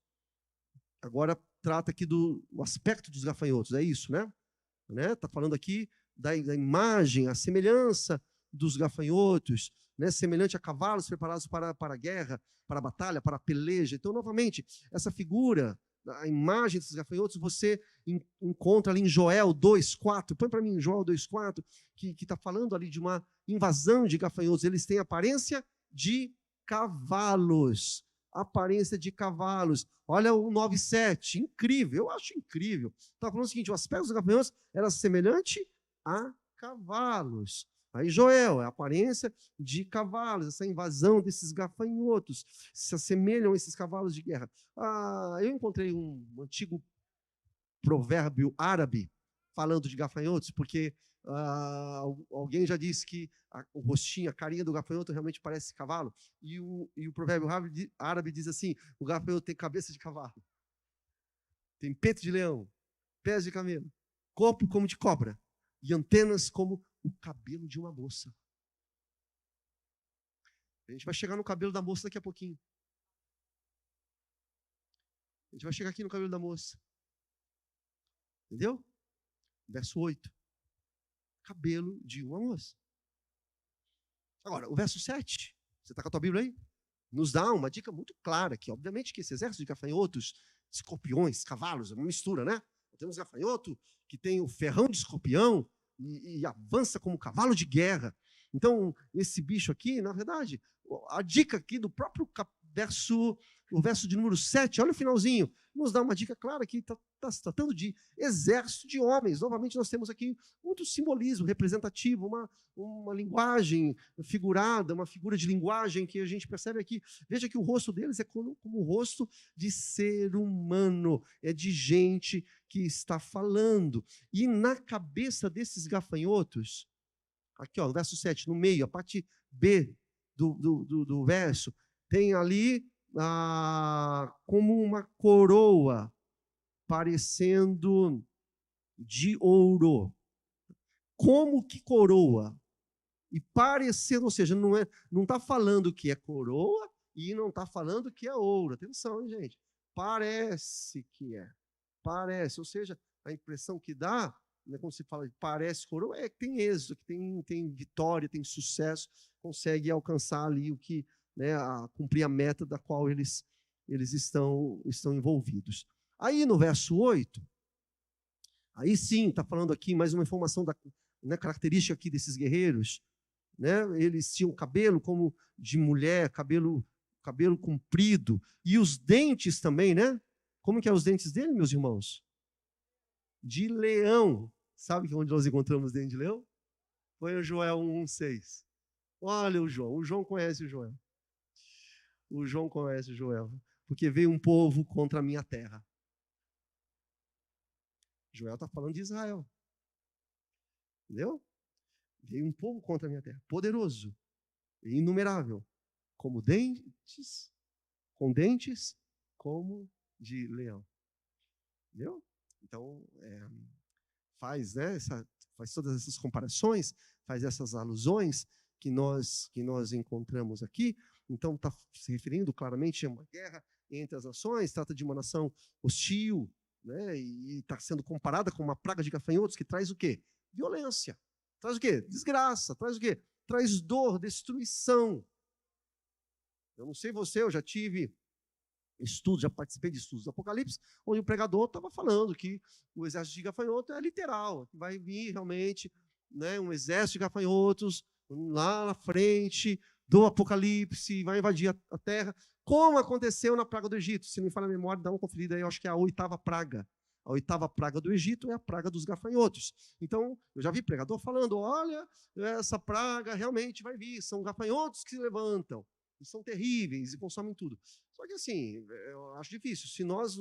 agora trata aqui do aspecto dos gafanhotos, é isso, né? Está falando aqui da imagem, a semelhança dos gafanhotos, né? Semelhante a cavalos preparados para a guerra, para a batalha, para a peleja. Então, novamente, essa figura, a imagem desses gafanhotos, você encontra ali em Joel 2,4. Põe para mim Joel 2,4, que está falando ali de uma invasão de gafanhotos. Eles têm aparência de cavalos. Aparência de cavalos. Olha o 9,7, incrível, eu acho incrível. Está falando o seguinte: o aspecto dos gafanhotos era semelhante a cavalos. Aí Joel, é a aparência de cavalos, essa invasão desses gafanhotos, se assemelham a esses cavalos de guerra. Eu encontrei um antigo provérbio árabe falando de gafanhotos, porque alguém já disse que o rostinho, a carinha do gafanhoto realmente parece cavalo, e o provérbio árabe diz assim: o gafanhoto tem cabeça de cavalo, tem peito de leão, pés de camelo, corpo como de cobra, e antenas como o cabelo de uma moça. A gente vai chegar no cabelo da moça daqui a pouquinho. A gente vai chegar aqui no cabelo da moça. Entendeu? Verso 8. Cabelo de uma moça. Agora, o verso 7, você está com a tua Bíblia aí? Nos dá uma dica muito clara que, obviamente, que esse exército de gafanhotos, escorpiões, cavalos, é uma mistura, né? Temos gafanhoto que tem o ferrão de escorpião e avança como cavalo de guerra. Então, esse bicho aqui, na verdade, a dica aqui do próprio o verso de número 7, olha o finalzinho, nos dá uma dica clara que está se tratando de exército de homens. Novamente, nós temos aqui muito simbolismo representativo, uma linguagem figurada, uma figura de linguagem que a gente percebe aqui. Veja que o rosto deles é como o rosto de ser humano, é de gente que está falando. E na cabeça desses gafanhotos, aqui, ó, no verso 7, no meio, a parte B do verso, tem ali como uma coroa parecendo de ouro. Como que coroa? E parecendo, ou seja, não está falando que é coroa e não está falando que é ouro. Atenção, hein, gente? Parece que é. Parece, ou seja, a impressão que dá, né, quando se fala de parece coroa, é que tem êxito, que tem vitória, tem sucesso, consegue alcançar ali o que, né, cumprir a meta da qual eles estão envolvidos. Aí no verso 8, aí sim, está falando aqui mais uma informação né, característica aqui desses guerreiros, né? Eles tinham cabelo como de mulher, cabelo comprido, e os dentes também, né? Como que eram os dentes dele, meus irmãos? De leão. Sabe onde nós encontramos os dentes de leão? Foi o Joel 1,6. Olha o João. O João conhece o Joel. O João conhece o Joel. Porque veio um povo contra a minha terra. Joel está falando de Israel. Entendeu? Veio um povo contra a minha terra. Poderoso. E inumerável. Com dentes como de leão. Entendeu? Então, faz todas essas comparações, faz essas alusões que nós encontramos aqui. Então, está se referindo claramente a uma guerra entre as nações, trata de uma nação hostil, né? E está sendo comparada com uma praga de gafanhotos que traz o quê? Violência. Traz o quê? Desgraça. Traz o quê? Traz dor, destruição. Eu não sei você, eu já tive já participei de estudos do Apocalipse, onde o pregador estava falando que o exército de gafanhotos é literal, vai vir realmente, né, um exército de gafanhotos lá na frente do Apocalipse, vai invadir a terra, como aconteceu na praga do Egito. Se não me falha a memória, dá uma conferida aí, eu acho que é a 8ª praga. A 8ª praga do Egito é a praga dos gafanhotos. Então, eu já vi pregador falando, olha, essa praga realmente vai vir, são gafanhotos que se levantam, e são terríveis e consomem tudo. Só que assim, eu acho difícil. Se nós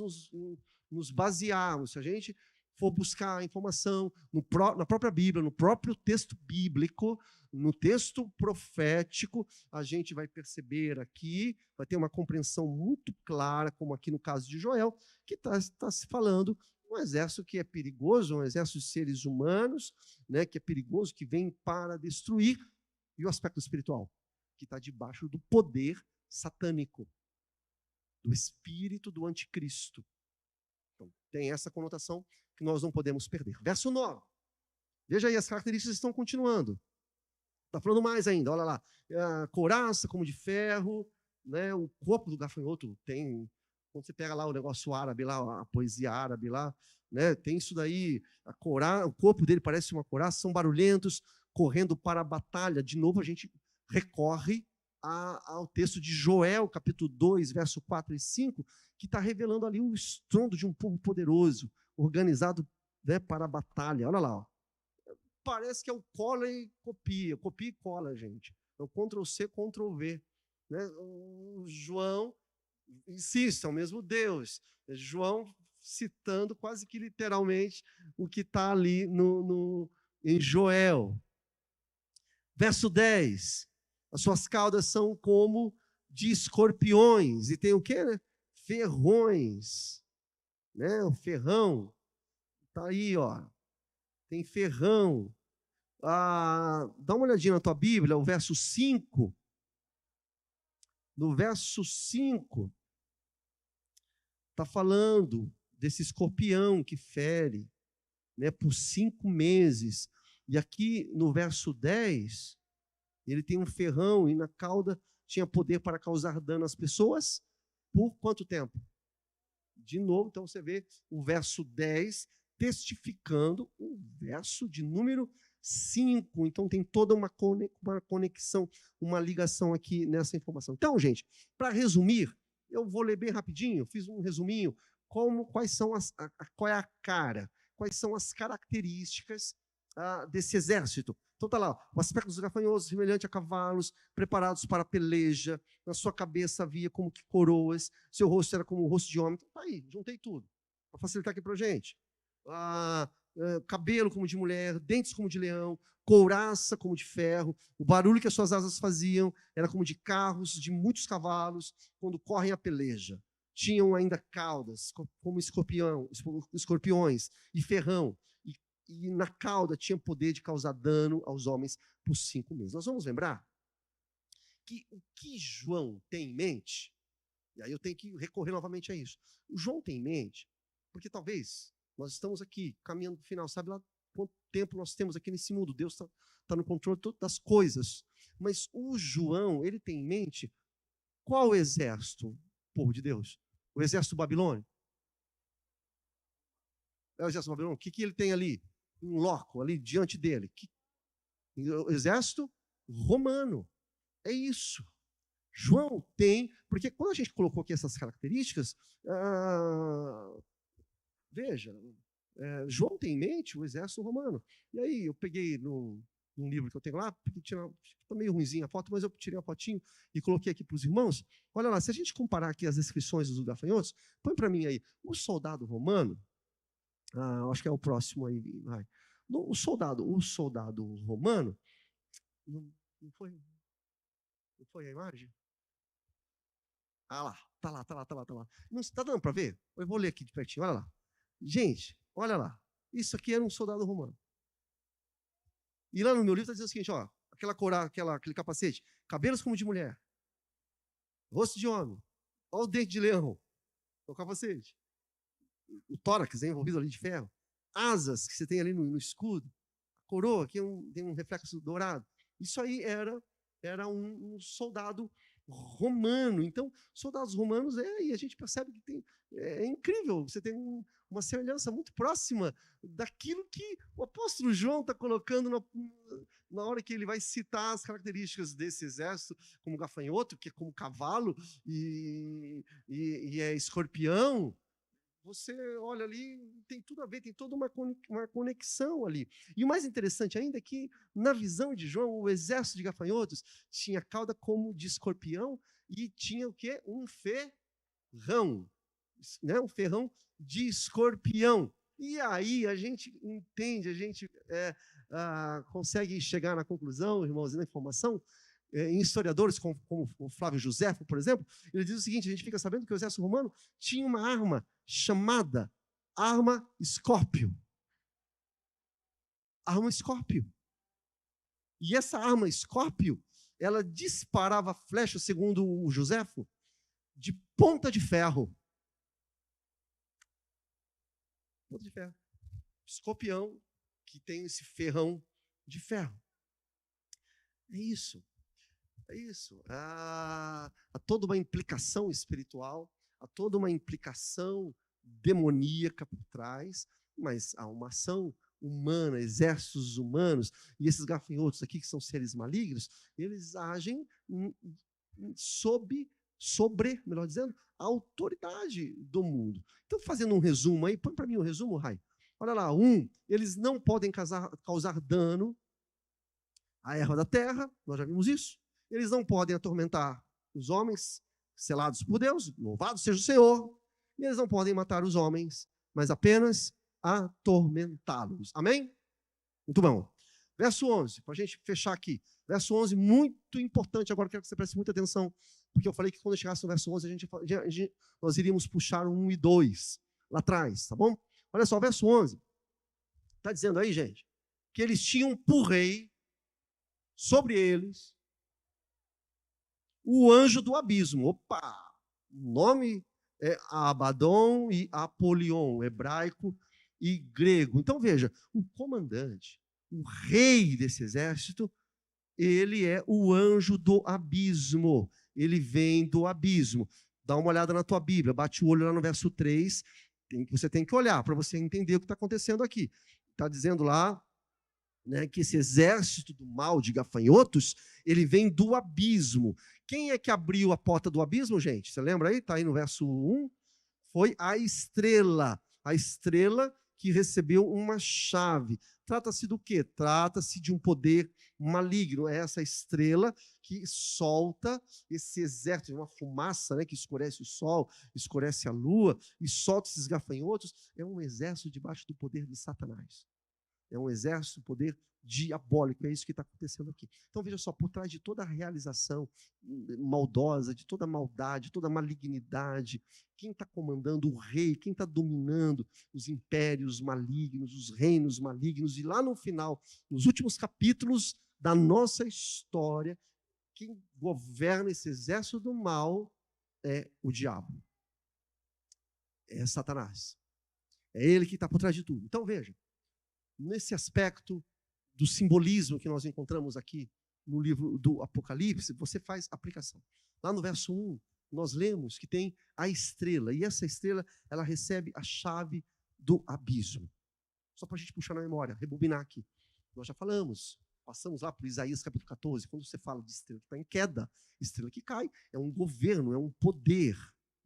nos basearmos, se a gente for buscar informação na própria Bíblia, no próprio texto bíblico, no texto profético, a gente vai perceber aqui, vai ter uma compreensão muito clara, como aqui no caso de Joel, que está se falando um exército que é perigoso, um exército de seres humanos, né, que é perigoso, que vem para destruir, e o aspecto espiritual, que está debaixo do poder satânico, do espírito do anticristo. Então, tem essa conotação que nós não podemos perder. Verso 9. Veja aí, as características estão continuando. Está falando mais ainda, olha lá. A couraça como de ferro, né? O corpo do gafanhoto tem... Quando você pega lá o negócio árabe, lá, a poesia árabe lá, né? Tem isso daí, o corpo dele parece uma couraça, são barulhentos, correndo para a batalha. De novo, a gente recorre ao texto de Joel, capítulo 2, verso 4 e 5, que está revelando ali o estrondo de um povo poderoso, organizado, né, para a batalha. Olha lá, ó. Parece que é o cola e copia e cola, gente. É o Ctrl-C, Ctrl-V. Né? O João insiste, é o mesmo Deus. João citando quase que literalmente o que está ali em Joel. Verso 10. As suas caudas são como de escorpiões. E tem o quê, né? Ferrões. Né? O ferrão. Está aí, ó. Tem ferrão. Dá uma olhadinha na tua Bíblia, o verso 5. No verso 5, está falando desse escorpião que fere, né, por 5 meses. E aqui no verso 10, ele tem um ferrão e na cauda tinha poder para causar dano às pessoas. Por quanto tempo? De novo, então você vê o verso 10 testificando o verso de número 5. Então tem toda uma conexão, uma ligação aqui nessa informação. Então, gente, para resumir, eu vou ler bem rapidinho, fiz um resuminho, qual é a cara, quais são as características desse exército. Então está lá, o aspecto dos gafanhotos, semelhante a cavalos, preparados para a peleja, na sua cabeça havia como que coroas, seu rosto era como o rosto de homem. Então está aí, juntei tudo, para facilitar aqui para a gente. Cabelo como de mulher, dentes como de leão, couraça como de ferro, o barulho que as suas asas faziam era como de carros, de muitos cavalos, quando correm a peleja. Tinham ainda caudas, como escorpiões, e ferrão, e na cauda tinha poder de causar dano aos homens por 5 meses. Nós vamos lembrar que o que João tem em mente, e aí eu tenho que recorrer novamente a isso. O João tem em mente, porque talvez nós estamos aqui caminhando para o final, sabe lá quanto tempo nós temos aqui nesse mundo? Deus está no controle de todas as coisas. Mas o João, ele tem em mente qual exército, povo de Deus? O exército babilônico? É o exército babilônico? O que ele tem ali? Um loco ali diante dele. O exército romano. É isso. João tem, porque quando a gente colocou aqui essas características, veja, João tem em mente o exército romano. E aí eu peguei num livro que eu tenho lá, está meio ruimzinha a foto, mas eu tirei a fotinho e coloquei aqui para os irmãos. Olha lá, se a gente comparar aqui as descrições dos gafanhotos, põe para mim aí, o soldado romano, acho que é o próximo aí, vai. O soldado romano, não foi a imagem? Lá, tá lá. Não está dando para ver? Eu vou ler aqui de pertinho, olha lá. Gente, olha lá. Isso aqui era um soldado romano. E lá no meu livro está dizendo o seguinte, ó, aquele capacete, cabelos como de mulher, rosto de homem, olha o dente de leão, o capacete, o tórax envolvido ali de ferro, asas que você tem ali no escudo, a coroa que tem um reflexo dourado. Isso aí era um soldado romano. Então, soldados romanos, e a gente percebe que é incrível, você tem uma semelhança muito próxima daquilo que o apóstolo João está colocando na hora que ele vai citar as características desse exército, como gafanhoto, que é como cavalo, e é escorpião. Você olha ali, tem tudo a ver, tem toda uma conexão ali. E o mais interessante ainda é que, na visão de João, o exército de gafanhotos tinha cauda como de escorpião e tinha o quê? Um ferrão, né? Um ferrão de escorpião. E aí a gente entende, a gente consegue chegar na conclusão, irmãos, e na informação, em historiadores como o Flávio Josefo, por exemplo, ele diz o seguinte: a gente fica sabendo que o exército romano tinha uma arma chamada arma Escórpio. Arma Escórpio. E essa arma Escórpio, ela disparava flechas, segundo o Josefo, de ponta de ferro. Ponta de ferro. Escorpião, que tem esse ferrão de ferro. É isso. É isso. Há toda uma implicação espiritual, há toda uma implicação demoníaca por trás, mas há uma ação humana, exércitos humanos, e esses gafanhotos aqui, que são seres malignos, eles agem sobre, melhor dizendo, a autoridade do mundo. Então, fazendo um resumo aí, põe para mim um resumo, Rai. Olha lá, eles não podem causar dano à erva da terra, nós já vimos isso. Eles não podem atormentar os homens, selados por Deus, louvado seja o Senhor. E eles não podem matar os homens, mas apenas atormentá-los. Amém? Muito bom. Verso 11, para a gente fechar aqui. Verso 11, muito importante. Agora quero que você preste muita atenção, porque eu falei que quando chegasse no verso 11, nós iríamos puxar o 1 e 2 lá atrás, tá bom? Olha só, verso 11. Está dizendo aí, gente, que eles tinham por rei sobre eles o anjo do abismo. Opa! O nome é Abaddon e Apolion, hebraico e grego. Então, veja, o comandante, o rei desse exército, ele é o anjo do abismo. Ele vem do abismo. Dá uma olhada na tua Bíblia, bate o olho lá no verso 3. Você tem que olhar para você entender o que está acontecendo aqui. Está dizendo lá, né, que esse exército do mal de gafanhotos, ele vem do abismo. Quem é que abriu a porta do abismo, gente? Você lembra aí? Está aí no verso 1. Foi a estrela que recebeu uma chave. Trata-se do quê? Trata-se de um poder maligno. É essa estrela que solta esse exército, uma fumaça, né, que escurece o sol, escurece a lua, e solta esses gafanhotos. É um exército debaixo do poder de Satanás. É um exército, poder diabólico, é isso que está acontecendo aqui. Então, veja só, por trás de toda a realização maldosa, de toda a maldade, toda a malignidade, quem está comandando o rei, quem está dominando os impérios malignos, os reinos malignos, e lá no final, nos últimos capítulos da nossa história, quem governa esse exército do mal é o diabo. É Satanás. É ele que está por trás de tudo. Então, veja, nesse aspecto do simbolismo que nós encontramos aqui no livro do Apocalipse, você faz aplicação. Lá no verso 1, nós lemos que tem a estrela, e essa estrela, ela recebe a chave do abismo. Só para a gente puxar na memória, rebobinar aqui. Nós já falamos, passamos lá por Isaías capítulo 14, quando você fala de estrela que está em queda, estrela que cai, é um governo, é um poder.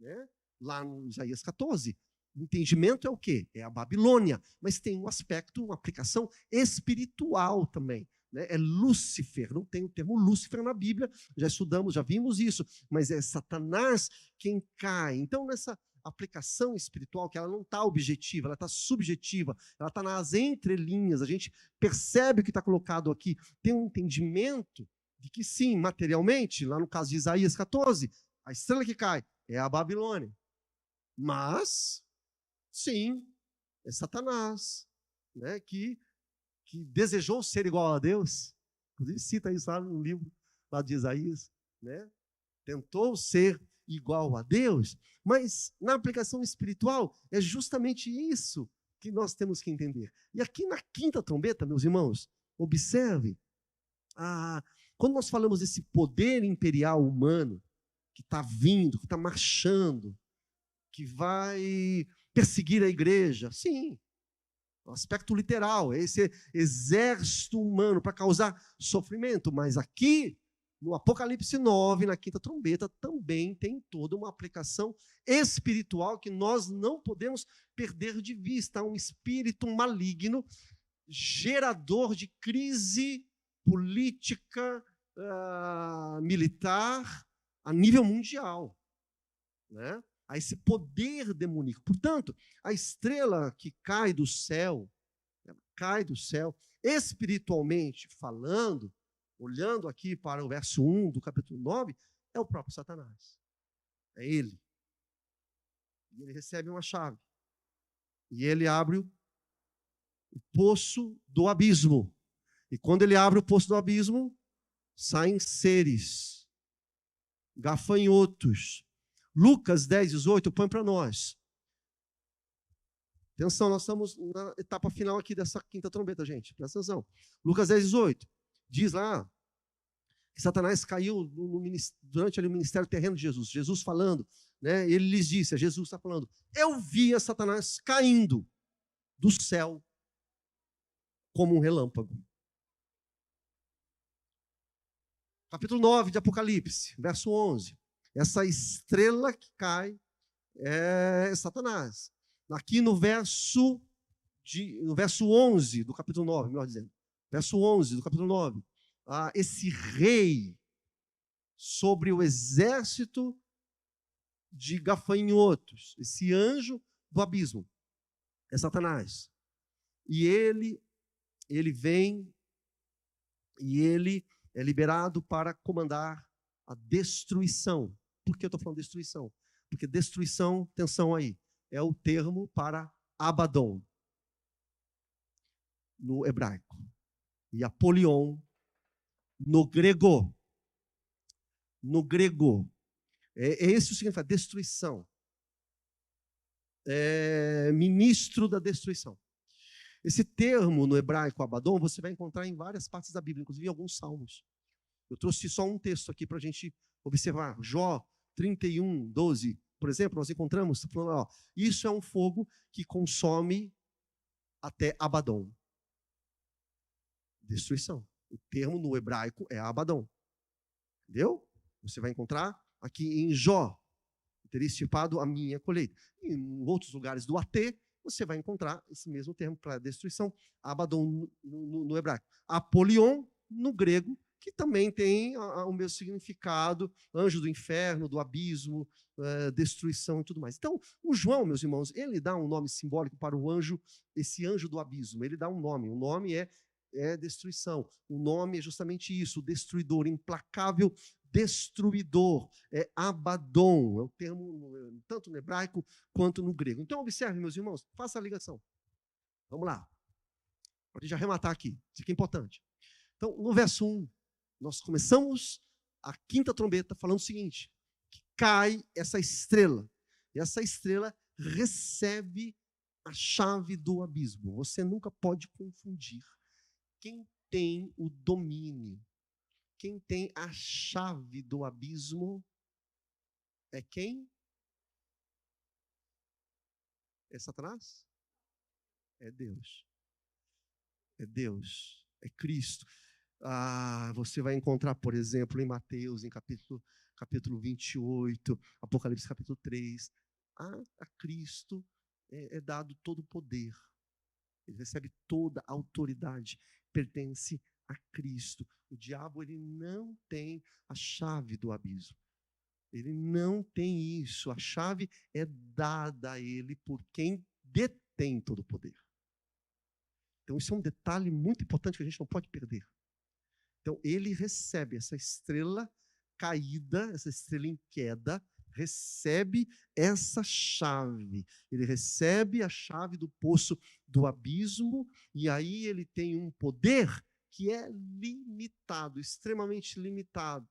Né? Lá no Isaías 14, o entendimento é o quê? É a Babilônia, mas tem um aspecto, uma aplicação espiritual também. Né? É Lúcifer, não tem o termo Lúcifer na Bíblia, já estudamos, já vimos isso, mas é Satanás quem cai. Então, nessa aplicação espiritual, que ela não está objetiva, ela está subjetiva, ela está nas entrelinhas, a gente percebe o que está colocado aqui, tem um entendimento de que sim, materialmente, lá no caso de Isaías 14, a estrela que cai é a Babilônia. Mas, sim, é Satanás, né, que desejou ser igual a Deus. Inclusive cita isso lá no livro lá de Isaías. Né? Tentou ser igual a Deus, mas na aplicação espiritual é justamente isso que nós temos que entender. E aqui na quinta trombeta, meus irmãos, observe, quando nós falamos desse poder imperial humano que está vindo, que está marchando, que vai perseguir a igreja, sim, o aspecto literal, é esse exército humano para causar sofrimento, mas aqui no Apocalipse 9, na quinta trombeta, também tem toda uma aplicação espiritual que nós não podemos perder de vista. Um espírito maligno, gerador de crise política, militar, a nível mundial. Né? a esse poder demoníaco. Portanto, a estrela que cai do céu, ela cai do céu, espiritualmente falando, olhando aqui para o verso 1 do capítulo 9, é o próprio Satanás. É ele. E ele recebe uma chave. E ele abre o poço do abismo. E quando ele abre o poço do abismo, saem seres, gafanhotos. Lucas 10, 18, põe para nós. Atenção, nós estamos na etapa final aqui dessa quinta trombeta, gente. Presta atenção. Lucas 10, 18. Diz lá que Satanás caiu durante ali o ministério terreno de Jesus. Jesus falando, né? Ele lhes disse, Jesus está falando, eu via Satanás caindo do céu como um relâmpago. Capítulo 9 de Apocalipse, verso 11. Essa estrela que cai é Satanás. Aqui no verso 11 do capítulo 9, melhor dizendo. Verso 11 do capítulo 9. Esse rei sobre o exército de gafanhotos, esse anjo do abismo, é Satanás. E ele vem e ele é liberado para comandar a destruição. Por que eu estou falando destruição? Porque destruição, atenção aí, é o termo para Abaddon, no hebraico. E Apolion, no grego. No grego. É esse o significado, destruição. Ministro da destruição. Esse termo no hebraico, Abaddon, você vai encontrar em várias partes da Bíblia, inclusive em alguns salmos. Eu trouxe só um texto aqui para a gente observar. Jó 31, 12, por exemplo, nós encontramos, falando, ó, isso é um fogo que consome até Abaddon. Destruição. O termo no hebraico é Abaddon. Entendeu? Você vai encontrar aqui em Jó, teria estipado a minha colheita. Em outros lugares do AT, você vai encontrar esse mesmo termo para destruição, Abaddon no hebraico. Apolion, no grego, que também tem o mesmo significado, anjo do inferno, do abismo, destruição e tudo mais. Então, o João, meus irmãos, ele dá um nome simbólico para o anjo, esse anjo do abismo. Ele dá um nome. O nome é destruição. O nome é justamente isso, o destruidor, implacável destruidor. É Abaddon, é o termo tanto no hebraico quanto no grego. Então, observe, meus irmãos, faça a ligação. Vamos lá. Pode já arrematar aqui. Isso aqui é importante. Então, no verso 1, nós começamos a quinta trombeta falando o seguinte, que cai essa estrela. E essa estrela recebe a chave do abismo. Você nunca pode confundir quem tem o domínio. Quem tem a chave do abismo é quem? É Satanás? É Deus. É Deus. É Cristo. Você vai encontrar, por exemplo, em Mateus, em capítulo 28, Apocalipse capítulo 3, a Cristo é dado todo o poder. Ele recebe toda a autoridade, pertence a Cristo. O diabo, ele não tem a chave do abismo. Ele não tem isso. A chave é dada a ele por quem detém todo o poder. Então, isso é um detalhe muito importante que a gente não pode perder. Então, ele recebe essa estrela caída, essa estrela em queda, recebe essa chave. Ele recebe a chave do poço do abismo, e aí ele tem um poder que é limitado, extremamente limitado.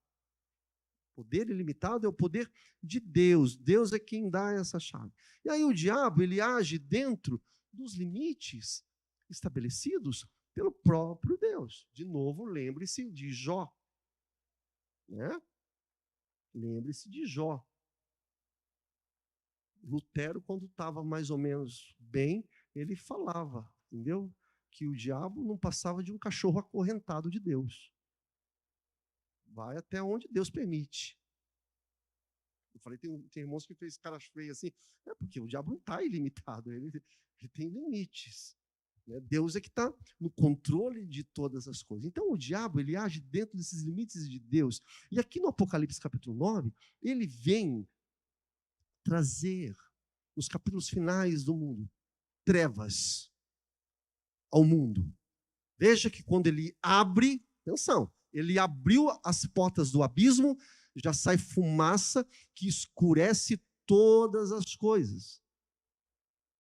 O poder ilimitado é o poder de Deus. Deus é quem dá essa chave. E aí o diabo, ele age dentro dos limites estabelecidos pelo próprio Deus. De novo, lembre-se de Jó. Né? Lembre-se de Jó. Lutero, quando estava mais ou menos bem, ele falava, entendeu? Que o diabo não passava de um cachorro acorrentado de Deus. Vai até onde Deus permite. Eu falei, tem irmãos que fez cara feia assim, porque o diabo não está ilimitado, ele tem limites. Né? Deus é que está no controle de todas as coisas. Então, o diabo, ele age dentro desses limites de Deus. E aqui no Apocalipse capítulo 9, ele vem trazer, nos capítulos finais do mundo, trevas ao mundo. Veja que quando ele abre, atenção, ele abriu as portas do abismo, já sai fumaça que escurece todas as coisas.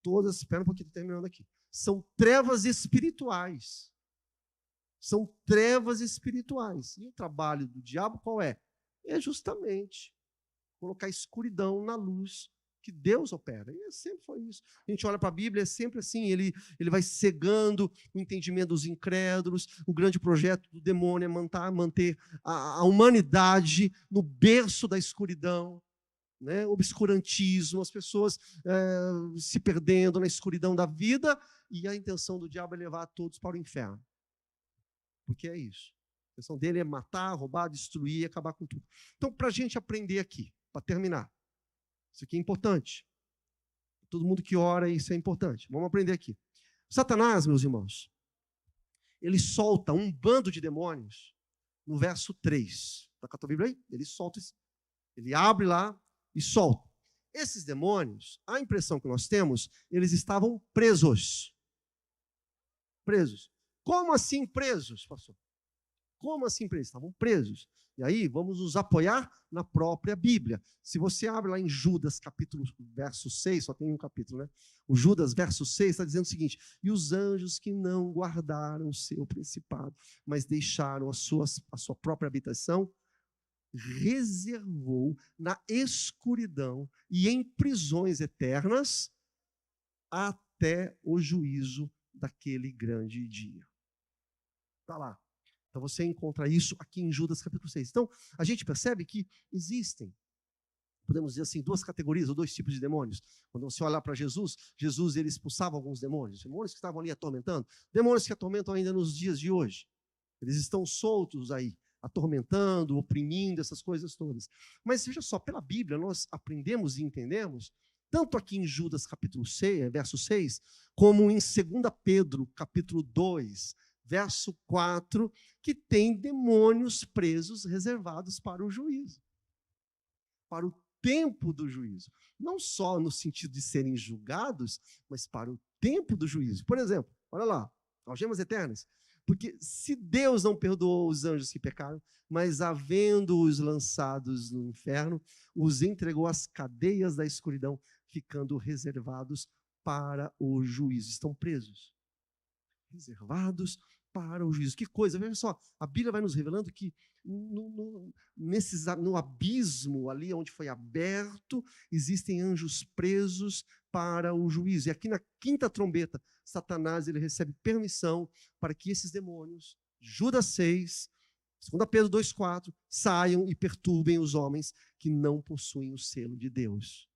Todas, espera um pouquinho, estou terminando aqui. São trevas espirituais. São trevas espirituais. E o trabalho do diabo qual é? É justamente colocar escuridão na luz que Deus opera. E sempre foi isso. A gente olha para a Bíblia, é sempre assim, ele vai cegando o entendimento dos incrédulos. O grande projeto do demônio é manter a humanidade no berço da escuridão, né? Obscurantismo, as pessoas se perdendo na escuridão da vida, e a intenção do diabo é levar todos para o inferno. Porque é isso. A intenção dele é matar, roubar, destruir e acabar com tudo. Então, para a gente aprender aqui, para terminar, isso aqui é importante. Todo mundo que ora, isso é importante. Vamos aprender aqui. Satanás, meus irmãos, ele solta um bando de demônios no verso 3. Está com a tua Bíblia aí? Ele solta, ele abre lá e solta. Esses demônios, a impressão que nós temos, eles estavam presos. Presos. Como assim presos, pastor? Como assim presos? Estavam presos. E aí, vamos nos apoiar na própria Bíblia. Se você abre lá em Judas, verso 6, só tem um capítulo, né? O Judas, verso 6, está dizendo o seguinte: e os anjos que não guardaram o seu principado, mas deixaram a sua própria habitação, reservou na escuridão e em prisões eternas até o juízo daquele grande dia. Está lá. Então você encontra isso aqui em Judas capítulo 6. Então, a gente percebe que existem, podemos dizer assim, duas categorias ou dois tipos de demônios. Quando você olhar para Jesus, ele expulsava alguns demônios que estavam ali atormentando, demônios que atormentam ainda nos dias de hoje. Eles estão soltos aí, atormentando, oprimindo, essas coisas todas. Mas veja só, pela Bíblia nós aprendemos e entendemos, tanto aqui em Judas capítulo 6, verso 6, como em 2 Pedro capítulo 2, verso 4, que tem demônios presos reservados para o juízo. Para o tempo do juízo. Não só no sentido de serem julgados, mas para o tempo do juízo. Por exemplo, olha lá, algemas eternas. Porque se Deus não perdoou os anjos que pecaram, mas havendo-os lançados no inferno, os entregou às cadeias da escuridão, ficando reservados para o juízo. Estão presos. Reservados para o juízo. Que coisa, veja só, a Bíblia vai nos revelando que no abismo ali onde foi aberto, existem anjos presos para o juízo. E aqui na quinta trombeta, Satanás ele recebe permissão para que esses demônios, Judas 6, 2 Pedro 2,4, saiam e perturbem os homens que não possuem o selo de Deus.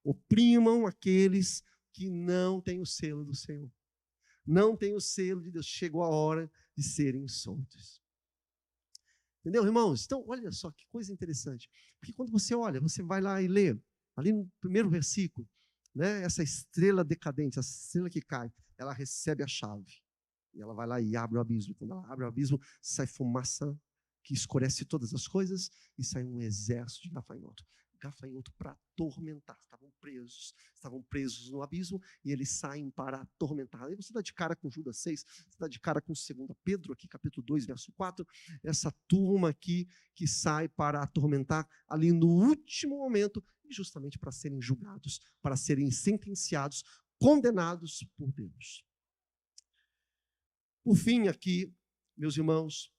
Oprimam aqueles que não têm o selo do Senhor. Não têm o selo de Deus. Chegou a hora de serem soltos. Entendeu, irmãos? Então, olha só que coisa interessante. Porque quando você olha, você vai lá e lê, ali no primeiro versículo, né, essa estrela decadente, essa estrela que cai, ela recebe a chave. E ela vai lá e abre o abismo. Quando ela abre o abismo, sai fumaça que escurece todas as coisas e sai um exército de gafanhoto. Gafanhoto para atormentar. Estavam presos no abismo e eles saem para atormentar. Aí você dá de cara com Judas 6, você dá de cara com 2 Pedro, aqui capítulo 2, verso 4, essa turma aqui que sai para atormentar ali no último momento, justamente para serem julgados, para serem sentenciados, condenados por Deus. Por fim, aqui, meus irmãos,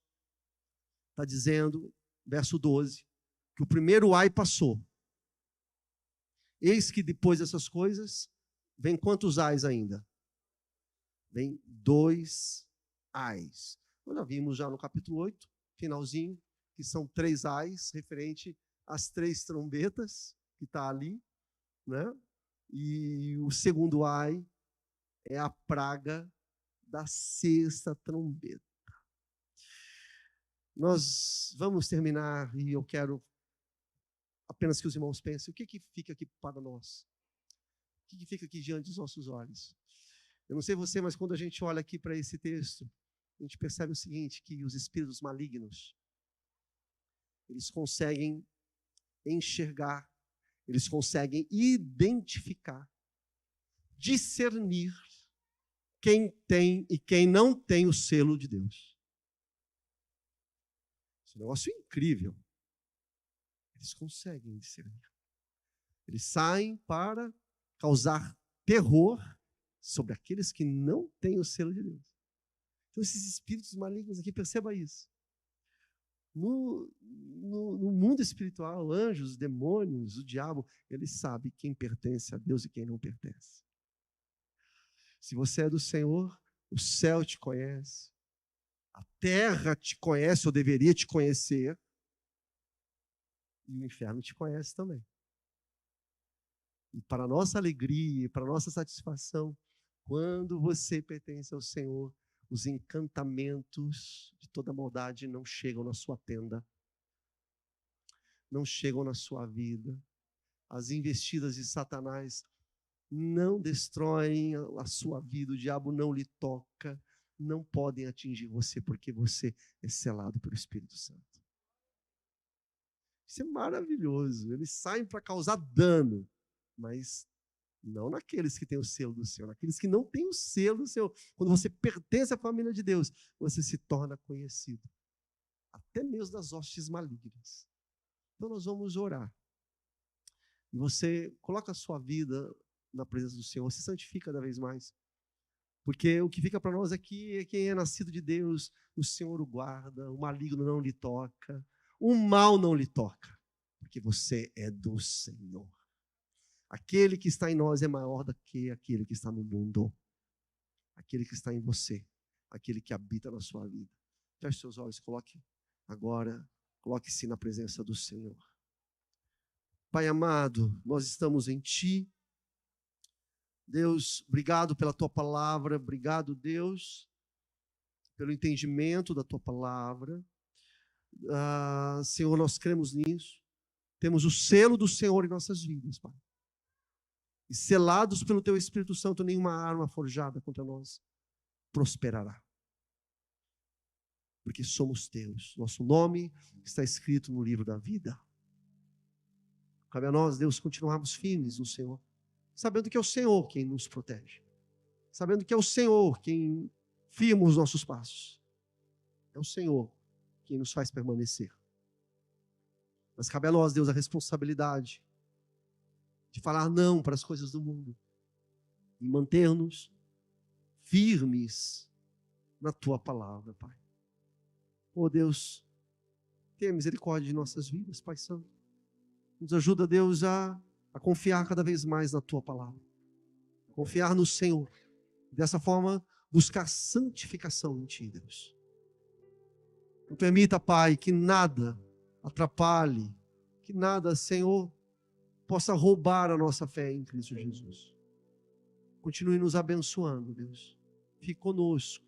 está dizendo, verso 12, que o primeiro ai passou. Eis que depois dessas coisas, vem quantos ais ainda? Vem 2 ais. Nós já vimos já no capítulo 8, finalzinho, que são 3 ais, referente às 3 trombetas, que está ali, né? E o segundo ai é a praga da 6ª trombeta. Nós vamos terminar e eu quero apenas que os irmãos pensem, o que fica aqui para nós? O que fica aqui diante dos nossos olhos? Eu não sei você, mas quando a gente olha aqui para esse texto, a gente percebe o seguinte, que os espíritos malignos, eles conseguem enxergar Eles conseguem identificar, discernir quem tem e quem não tem o selo de Deus. Esse negócio é incrível. Eles conseguem discernir. Eles saem para causar terror sobre aqueles que não têm o selo de Deus. Então, esses espíritos malignos aqui, perceba isso. No mundo espiritual, anjos, demônios, o diabo, ele sabe quem pertence a Deus e quem não pertence. Se você é do Senhor, o céu te conhece, a terra te conhece ou deveria te conhecer, e o inferno te conhece também. E para a nossa alegria, para a nossa satisfação, quando você pertence ao Senhor, os encantamentos de toda maldade não chegam na sua tenda, não chegam na sua vida. As investidas de Satanás não destroem a sua vida, o diabo não lhe toca, não podem atingir você, porque você é selado pelo Espírito Santo. Isso é maravilhoso. Eles saem para causar dano, mas não naqueles que têm o selo do Senhor, naqueles que não têm o selo do Senhor. Quando você pertence à família de Deus, você se torna conhecido, até mesmo das hostes malignas. Então nós vamos orar. E você coloca a sua vida na presença do Senhor, se santifica cada vez mais. Porque o que fica para nós aqui é quem é nascido de Deus, o Senhor o guarda, o maligno não lhe toca, o mal não lhe toca, porque você é do Senhor. Aquele que está em nós é maior do que aquele que está no mundo. Aquele que está em você, aquele que habita na sua vida. Feche seus olhos, coloque-se na presença do Senhor. Pai amado, nós estamos em Ti. Deus, obrigado pela Tua palavra, obrigado, Deus, pelo entendimento da Tua palavra. Senhor, nós cremos nisso. Temos o selo do Senhor em nossas vidas, Pai. E selados pelo Teu Espírito Santo, nenhuma arma forjada contra nós prosperará. Porque somos Teus. Nosso nome está escrito no livro da vida. Cabe a nós, Deus, continuarmos firmes no Senhor, sabendo que é o Senhor quem nos protege, sabendo que é o Senhor quem firma os nossos passos. É o Senhor quem nos faz permanecer. Mas cabe a nós, Deus, a responsabilidade de falar não para as coisas do mundo e manter-nos firmes na Tua palavra, Pai. Oh Deus, tenha misericórdia de nossas vidas, Pai Santo. Nos ajuda, Deus, a confiar cada vez mais na Tua palavra, confiar no Senhor, dessa forma buscar santificação em Ti, Deus. Não permita, Pai, que nada atrapalhe, que nada, Senhor, possa roubar a nossa fé em Cristo Jesus. Continue nos abençoando, Deus. Fique conosco.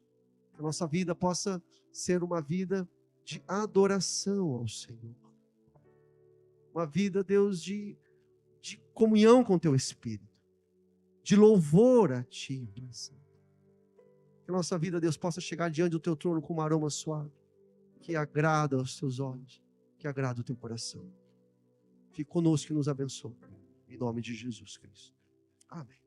Que a nossa vida possa ser uma vida de adoração ao Senhor. Uma vida, Deus, de comunhão com o Teu Espírito. De louvor a Ti, Pai Santo. Que a nossa vida, Deus, possa chegar diante do Teu trono com um aroma suave, que agrada aos Teus olhos, que agrada o Teu coração. Fique conosco e nos abençoe. Em nome de Jesus Cristo. Amém.